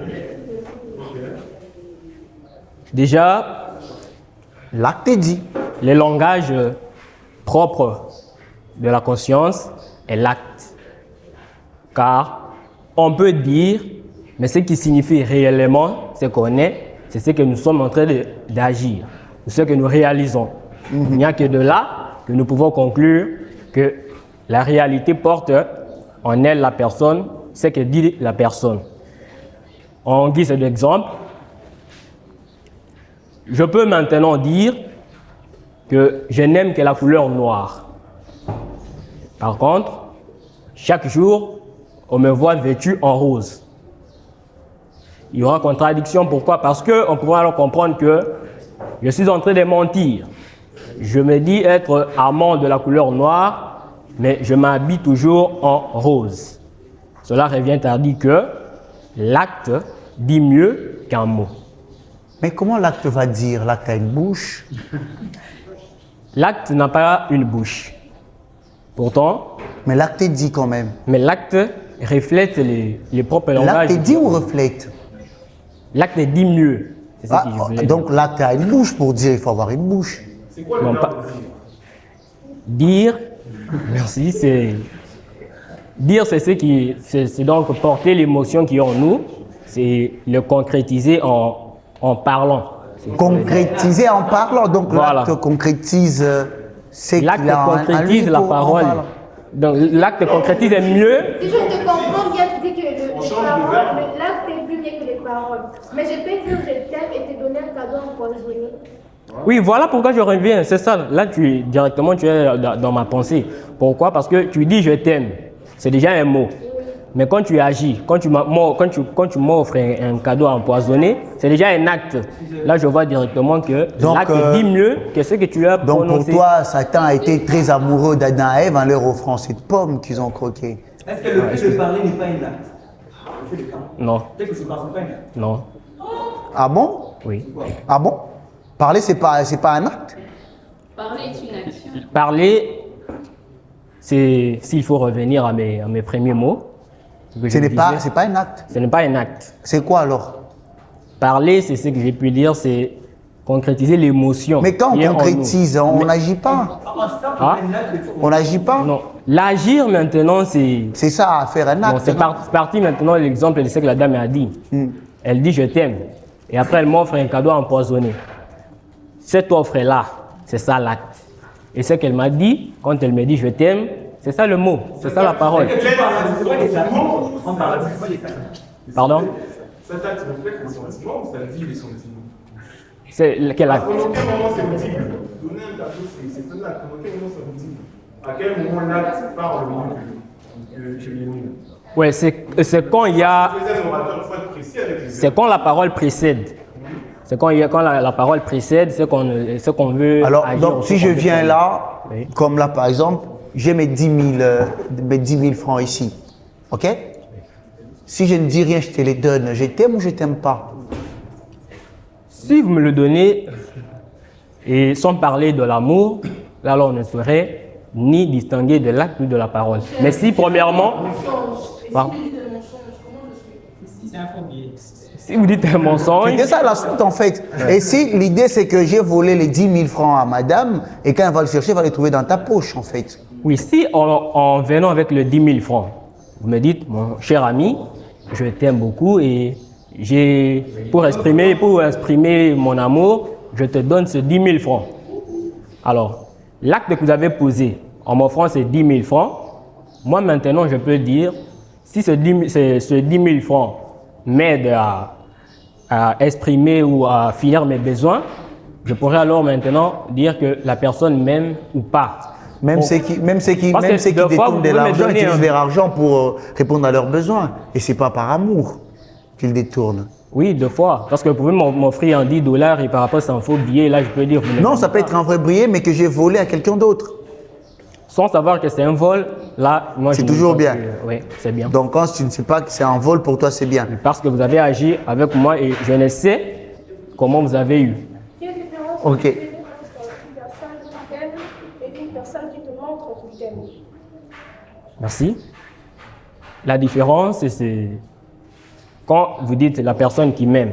Déjà, l'acte est dit. Le langage propre de la conscience est l'acte. Car on peut dire, mais ce qui signifie réellement, ce qu'on est, c'est ce que nous sommes en train d'agir, ce que nous réalisons. Il n'y a que de là que nous pouvons conclure que La réalité porte en elle la personne, ce que dit la personne. En guise d'exemple, je peux maintenant dire que je n'aime que la couleur noire. Par contre, chaque jour, on me voit vêtu en rose. Il y aura contradiction. Pourquoi? Parce qu'on pourra alors comprendre que je suis en train de mentir. Je me dis être amant de la couleur noire, mais je m'habille toujours en rose. Cela revient à dire que l'acte dit mieux qu'un mot. Mais comment l'acte va dire? L'acte a une bouche? L'acte n'a pas une bouche. Pourtant... Mais l'acte dit quand même. Mais l'acte reflète les propres langages. L'acte dit ou reflète? L'acte dit mieux. C'est ça que je voulais donc l'acte a une bouche pour dire, il faut avoir une bouche. C'est quoi le dire? Merci, c'est... Dire, c'est ce qui... C'est donc porter l'émotion qui est en nous, c'est le concrétiser en parlant. Concrétiser en parlant, donc voilà. L'acte concrétise c'est qu'il a l'acte concrétise la parole. Donc l'acte concrétise est mieux. Si je te comprends bien, tu dis que l'acte est plus mieux que les paroles. Mais je peux dire je t'aime et te donner un cadeau empoisonné. Oui, voilà pourquoi je reviens, c'est ça. Là, tu es dans ma pensée. Pourquoi? Parce que tu dis je t'aime, c'est déjà un mot. Mais quand tu agis, quand tu m'offres un cadeau empoisonné, c'est déjà un acte. Là, je vois directement que l'acte dit mieux que ce que tu as prononcé. Donc pour toi, Satan a été très amoureux d'Adam et Ève en leur offrant cette pomme qu'ils ont croquée. Est-ce que le fait de parler n'est pas un acte? Le fait de parler. Non. Peut-être que c'est pas un acte. Non. Ah bon? Oui. Ah bon? Parler, c'est pas un acte? Parler est une action. Parler, c'est, s'il faut revenir à mes premiers mots, c'est pas un acte. Ce n'est pas un acte. C'est quoi alors? Parler, c'est ce que j'ai pu dire, c'est concrétiser l'émotion. Mais quand on concrétise, on n'agit pas. Ah? On n'agit pas? Non. L'agir maintenant, c'est... C'est ça, à faire un acte. Bon, c'est parti maintenant l'exemple de ce que la dame a dit. Elle dit « je t'aime ». Et après, elle m'offre un cadeau empoisonné. Cette offre-là, c'est ça l'acte. Et ce qu'elle m'a dit, quand elle me dit « je t'aime », c'est ça le mot, c'est ça la parole. Pardon? Cet acte reflète les sentiments ou ça dit les sentiments? C'est quel acte? À quel moment c'est audible? Donner un cadeau, c'est un acte. À quel moment c'est audible? À quel moment l'acte parle que je l'élimine? Oui, c'est quand il y a... C'est quand la parole précède. C'est quand la parole précède ce qu'on veut. Alors, agir, donc si je viens là, oui. Comme là par exemple, j'ai mes 10 000 francs ici, ok? Si je ne dis rien, je te les donne, je t'aime ou je t'aime pas? Si vous me le donnez, et sans parler de l'amour, là on ne saurait ni distinguer de l'acte ou de la parole. Mais si premièrement... Si vous dites un mensonge... C'est ça la suite en fait. Et si l'idée c'est que j'ai volé les 10 000 francs à madame, et quand elle va le chercher, elle va les trouver dans ta poche en fait. Oui, si en venant avec le 10 000 francs, vous me dites, mon cher ami, je t'aime beaucoup et pour exprimer mon amour, je te donne ce 10 000 francs. Alors, l'acte que vous avez posé en m'offrant ces 10 000 francs, moi maintenant je peux dire, si ce 10 000 francs m'aide à exprimer ou à finir mes besoins, je pourrais alors maintenant dire que la personne m'aime ou pas. Même ceux qui détournent de l'argent utilisent leur argent pour répondre à leurs besoins. Et ce n'est pas par amour qu'ils détournent. Oui, 2 fois. Parce que vous pouvez m'offrir un 10 $ et par rapport à un faux billet, là je peux dire... Non, ça peut être un vrai billet, mais que j'ai volé à quelqu'un d'autre. Sans savoir que c'est un vol, là, moi je... C'est toujours bien. Oui, c'est bien. Donc quand tu ne sais pas que c'est un vol, pour toi c'est bien. Parce que vous avez agi avec moi et je ne sais comment vous avez eu. Ok. Merci. La différence, c'est quand vous dites la personne qui m'aime,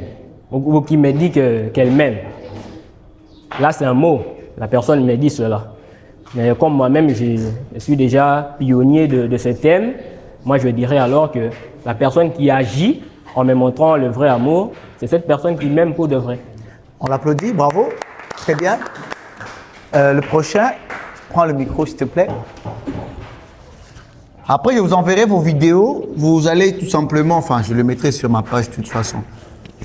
ou qui me dit qu'elle m'aime. Là, c'est un mot. La personne me dit cela. Mais comme moi-même, je suis déjà pionnier de ce thème, moi, je dirais alors que la personne qui agit en me montrant le vrai amour, c'est cette personne qui m'aime pour de vrai. On l'applaudit, bravo. Très bien. Le prochain, prends le micro, s'il te plaît. Après, je vous enverrai vos vidéos. Vous allez tout simplement, enfin, je le mettrai sur ma page de toute façon.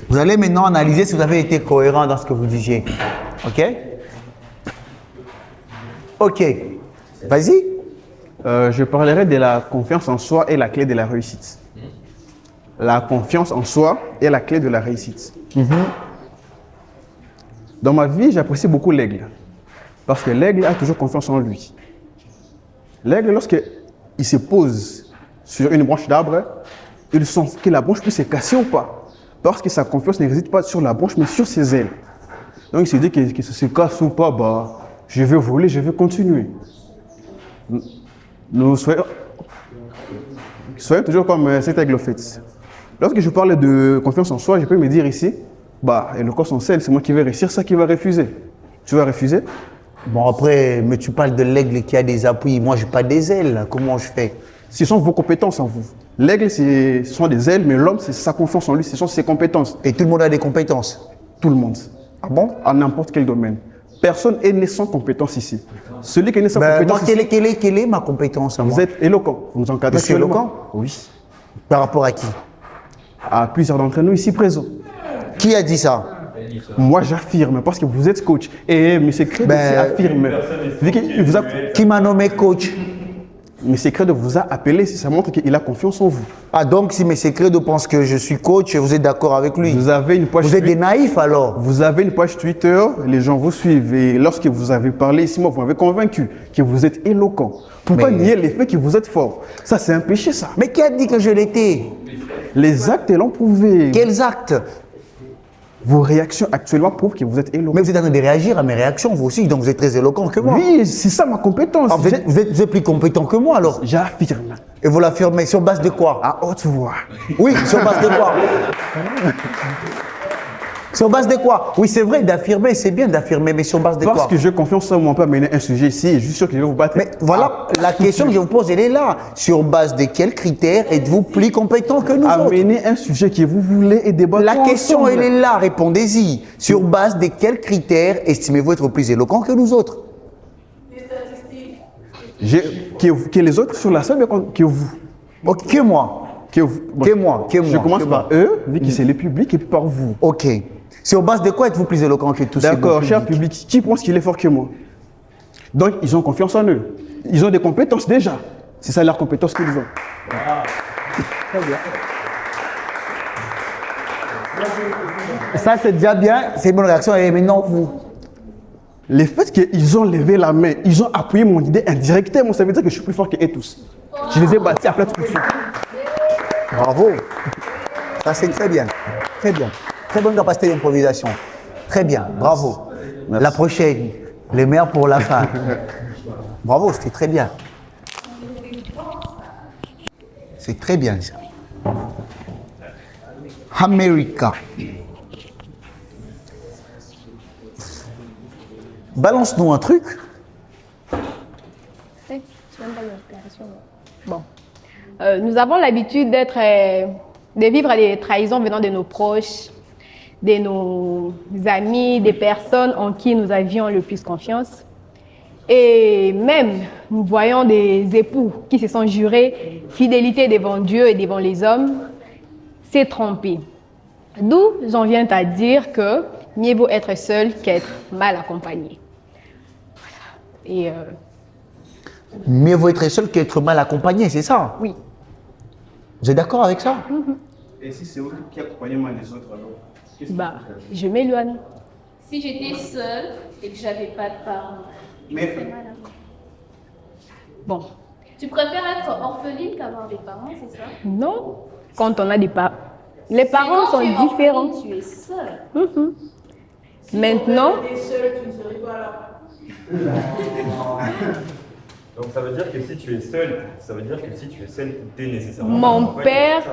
Vous allez maintenant analyser si vous avez été cohérent dans ce que vous disiez. OK? OK. Vas-y. Je parlerai de la confiance en soi et la clé de la réussite. La confiance en soi est la clé de la réussite. Dans ma vie, j'apprécie beaucoup l'aigle. Parce que l'aigle a toujours confiance en lui. L'aigle, lorsqu'il se pose sur une branche d'arbre, il sent que la branche peut se casser ou pas. Parce que sa confiance ne réside pas sur la branche, mais sur ses ailes. Donc il se dit que ça se casse ou pas, bah, je vais voler, je vais continuer. Nous soyons toujours comme cet aigle au fait. Lorsque je parle de confiance en soi, je peux me dire ici, bah, et le corps sans sel, c'est moi qui vais réussir, ça qui va refuser. Tu vas refuser? Bon, après, mais tu parles de l'aigle qui a des appuis. Moi, je n'ai pas des ailes. Comment je fais? Ce sont vos compétences en vous. L'aigle, ce sont des ailes, mais l'homme, c'est sa confiance en lui, ce sont ses compétences. Et tout le monde a des compétences? Tout le monde. Ah bon? À n'importe quel domaine. Personne n'est né sans compétence ici. Celui qui est né sans compétence moi, quelle est ma compétence? Vous êtes éloquent. Vous nous encadrez. Je suis éloquent? Oui. Par rapport à qui? À plusieurs d'entre nous ici présents. Qui a dit ça? Moi, j'affirme, parce que vous êtes coach. Et M. Credo aussi affirme. Qui m'a nommé coach? M. Credo vous a appelé, ça montre qu'il a confiance en vous. Ah, donc si M. Credo pense que je suis coach, vous êtes d'accord avec lui? Vous avez une page Vous êtes des naïfs alors? Vous avez une page Twitter, les gens vous suivent. Et lorsque vous avez parlé ici, moi, vous m'avez convaincu que vous êtes éloquent. Pour pas nier les faits que vous êtes fort. Ça, c'est un péché, ça. Mais qui a dit que je l'étais? Les actes l'ont prouvé. Quels actes? Vos réactions actuellement prouvent que vous êtes éloquent. Mais vous êtes en train de réagir à mes réactions, vous aussi, donc vous êtes très éloquent que moi. Oui, c'est ça ma compétence. Ah, vous êtes plus compétent que moi alors? J'affirme. Et vous l'affirmez sur base de quoi? À haute voix. Oui, sur base de quoi? Sur base de quoi? Oui, c'est vrai, d'affirmer, c'est bien d'affirmer, mais sur base de quoi? Parce que j'ai confiance en moi, on peut amener un sujet ici, et je suis sûr que je vais vous battre. Mais voilà, la question que je vous pose, elle est là. Sur base de quels critères êtes-vous plus compétent que nous autres? Amenez un sujet que vous voulez et débattre. La question, elle est là, répondez-y. Sur base de quels critères estimez-vous être plus éloquent que nous autres? Que les autres sur la salle, mais que vous. Okay, que moi. Que vous. Que moi. Je commence par eux, vu que c'est le public, et puis par vous. Ok. Sur base de quoi êtes-vous plus éloquent que tous ces D'accord, cher public, qui pense qu'il est fort que moi? Donc, ils ont confiance en eux. Ils ont des compétences déjà. C'est ça leurs compétences qu'ils ont. Très bien. Ça, c'est déjà bien. C'est une bonne réaction. Et maintenant, vous. Le fait qu'ils ont levé la main, ils ont appuyé mon idée indirectement, ça veut dire que je suis plus fort qu'eux tous. Je les ai bâtis à plat de couture. Bravo. Ça, c'est très bien. Très bien. Très bonne capacité d'improvisation. Très bien. Bravo. Merci. La prochaine. Les meilleurs pour la fin. Bravo, c'était très bien. C'est très bien ça. America. Balance-nous un truc. Bon. Nous avons l'habitude de vivre des trahisons venant de nos proches, de nos amis, des personnes en qui nous avions le plus confiance. Et même, nous voyons des époux qui se sont jurés fidélité devant Dieu et devant les hommes, s'est trompé. D'où j'en viens à dire que mieux vaut être seul qu'être mal accompagné. Et mieux vaut être seul qu'être mal accompagné, c'est ça? Oui. Vous êtes d'accord avec ça? Et si c'est eux qui accompagnent mal les autres alors? Bah, je m'éloigne. Si j'étais seule et que j'avais pas de parents, mais bon. Tu préfères être orpheline qu'avoir des parents, c'est ça? Non. Quand on a des parents, les parents sont différents. Tu es seule. Maintenant. Donc ça veut dire que si tu es seul, ça veut dire que si tu es seul, tu es nécessairement... Mon père,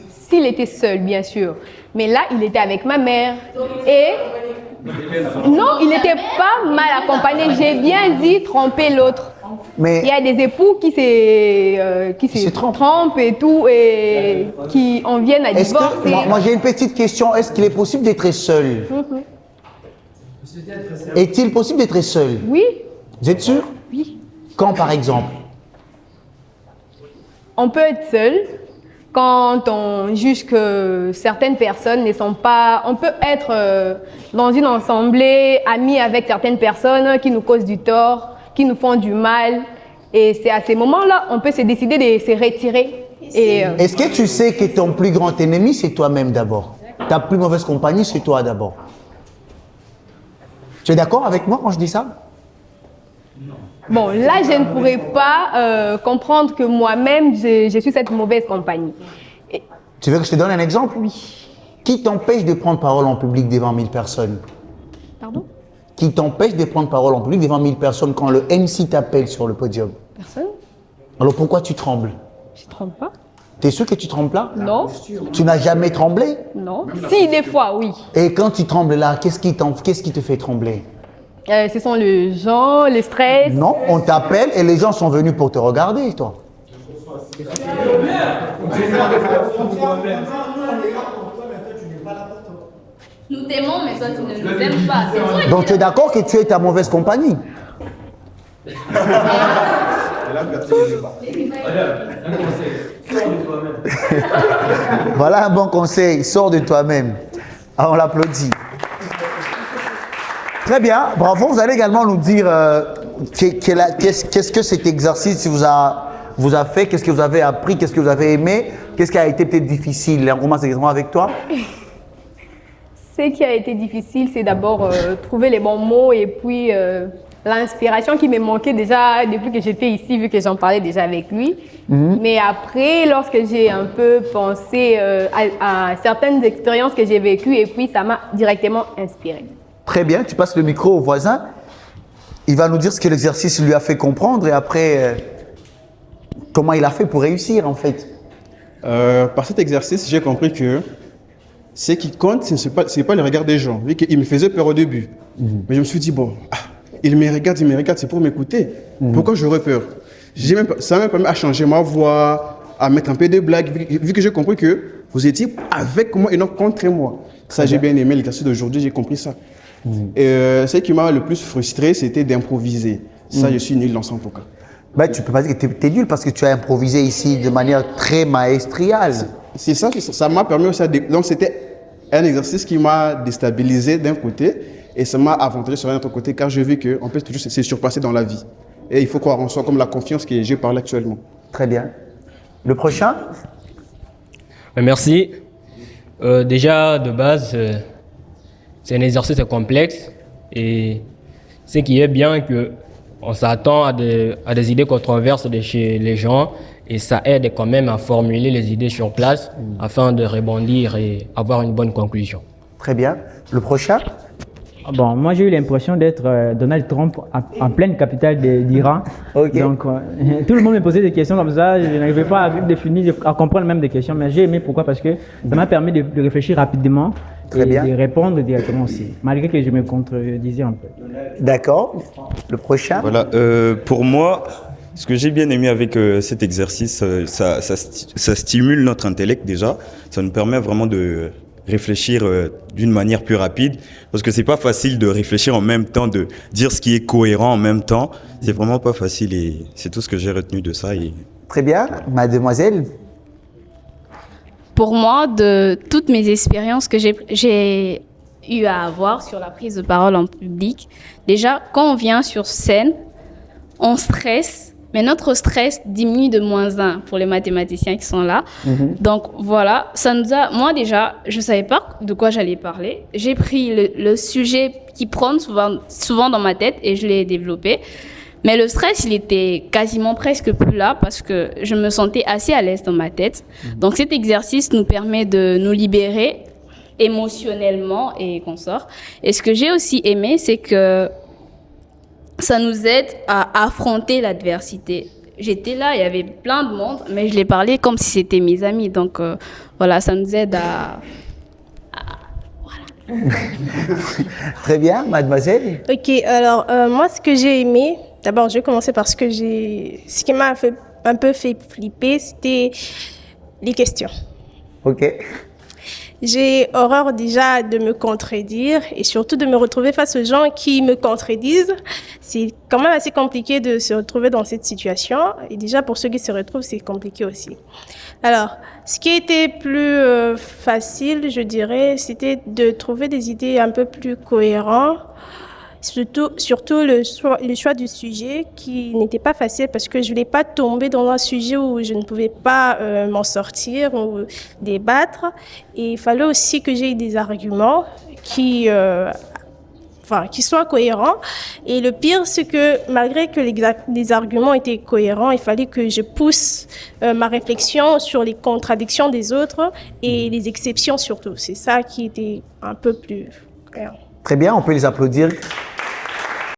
s'il était seul, bien sûr, mais là, il était avec ma mère. Et non, il n'était pas mal accompagné. J'ai bien dit tromper l'autre. Mais il y a des époux qui se trompent et tout, et qui en viennent à divorcer. Moi j'ai une petite question. Est-ce qu'il est possible d'être seul? Est-il possible d'être seul? Oui. Vous êtes sûr? Oui. Quand par exemple? on peut être seul quand on juge que certaines personnes ne sont pas... On peut être dans une assemblée, amis avec certaines personnes qui nous causent du tort, qui nous font du mal. Et c'est à ces moments-là, on peut se décider de se retirer. Est-ce que tu sais que ton plus grand ennemi, c'est toi-même d'abord? Ta plus mauvaise compagnie, c'est toi d'abord. Tu es d'accord avec moi quand je dis ça? Bon, là, je ne pourrais pas comprendre que moi-même, je suis cette mauvaise compagnie. Tu veux que je te donne un exemple? Oui. Qui t'empêche de prendre parole en public devant 1000 personnes? Pardon? Qui t'empêche de prendre parole en public devant 1000 personnes quand le MC t'appelle sur le podium? Personne. Alors pourquoi tu trembles? Je ne tremble pas. T'es sûr que tu trembles pas? Non. Tu n'as jamais tremblé? Non. Si, des fois, oui. Et quand tu trembles là, qu'est-ce qui te fait trembler? Ce sont les gens, le stress. Non, on t'appelle et les gens sont venus pour te regarder, toi. Nous t'aimons, mais toi, tu ne nous aimes pas. C'est toi qui Donc tu es d'accord que tu es ta mauvaise compagnie? Voilà un bon conseil, sors de toi-même. Ah, on l'applaudit. Très bien, bravo. Vous allez également nous dire qu'est-ce que cet exercice vous a fait, qu'est-ce que vous avez appris, qu'est-ce que vous avez aimé, qu'est-ce qui a été peut-être difficile. On commence exactement avec toi. Ce qui a été difficile, c'est d'abord trouver les bons mots et puis l'inspiration qui me manquait déjà depuis que j'étais ici, vu que j'en parlais déjà avec lui. Mais après, lorsque j'ai un peu pensé à certaines expériences que j'ai vécues, et puis ça m'a directement inspiré. Très bien, tu passes le micro au voisin. Il va nous dire ce que l'exercice lui a fait comprendre et après, comment il a fait pour réussir en fait. Par cet exercice, j'ai compris que ce qui compte, ce n'est pas le regard des gens. Vu qu'il me faisait peur au début. Mais je me suis dit, bon, il me regarde, c'est pour m'écouter. Pourquoi j'aurais peur? Ça m'a permis à changer ma voix, à mettre un peu de blagues, vu que j'ai compris que vous étiez avec moi et non contre moi. Ça, j'ai bien aimé l'exercice d'aujourd'hui, j'ai compris ça. Et ce qui m'a le plus frustré, c'était d'improviser. Ça, je suis nul dans ça en tout cas. Ben, tu peux pas dire que tu es nul parce que tu as improvisé ici de manière très maestriale. C'est ça, ça m'a permis aussi donc c'était un exercice qui m'a déstabilisé d'un côté et ça m'a aventuré sur un autre côté car j'ai vu qu'on peut toujours se surpasser dans la vie. Et il faut croire en soi comme la confiance que j'ai parlé actuellement. Très bien. Le prochain? Merci. Déjà, de base, c'est un exercice complexe et ce qui est bien que on s'attend à des idées controverses de chez les gens et ça aide quand même à formuler les idées sur place afin de rebondir et avoir une bonne conclusion. Très bien. Le prochain? Bon, moi j'ai eu l'impression d'être Donald Trump en pleine capitale d'Iran. Okay. Donc tout le monde me posait des questions comme ça, je n'arrivais pas à comprendre même des questions, mais j'ai aimé pourquoi? Parce que ça m'a permis de réfléchir rapidement et de répondre directement aussi, malgré que je me contredisais un peu. D'accord. Le prochain? Voilà, pour moi, ce que j'ai bien aimé avec cet exercice, ça stimule notre intellect déjà, ça nous permet vraiment de réfléchir d'une manière plus rapide, parce que c'est pas facile de réfléchir en même temps, de dire ce qui est cohérent en même temps. C'est vraiment pas facile et c'est tout ce que j'ai retenu de ça. Très bien, mademoiselle. Pour moi, de toutes mes expériences que j'ai eu à avoir sur la prise de parole en public, déjà, quand on vient sur scène, on stresse, mais notre stress diminue de -1 pour les mathématiciens qui sont là. Donc voilà, ça nous a... Moi déjà, je ne savais pas de quoi j'allais parler. J'ai pris le sujet qui prône souvent dans ma tête et je l'ai développé. Mais le stress, il était quasiment presque plus là parce que je me sentais assez à l'aise dans ma tête. Donc cet exercice nous permet de nous libérer émotionnellement et consorts. Et ce que j'ai aussi aimé, c'est que ça nous aide à affronter l'adversité. J'étais là, il y avait plein de monde, mais je les parlais comme si c'était mes amis. Donc voilà, ça nous aide à... Voilà. Très bien, mademoiselle. Ok, alors moi ce que j'ai aimé, d'abord je vais commencer par ce qui m'a un peu fait flipper, c'était les questions. Ok. J'ai horreur déjà de me contredire et surtout de me retrouver face aux gens qui me contredisent. C'est quand même assez compliqué de se retrouver dans cette situation. Et déjà, pour ceux qui se retrouvent, c'est compliqué aussi. Alors, ce qui était plus facile, je dirais, c'était de trouver des idées un peu plus cohérentes. Surtout le choix du sujet qui n'était pas facile parce que je ne voulais pas tomber dans un sujet où je ne pouvais pas m'en sortir ou débattre. Et il fallait aussi que j'aie des arguments qui soient cohérents. Et le pire, c'est que malgré que les arguments étaient cohérents, il fallait que je pousse ma réflexion sur les contradictions des autres et les exceptions surtout. C'est ça qui était un peu plus clair. Très bien, on peut les applaudir.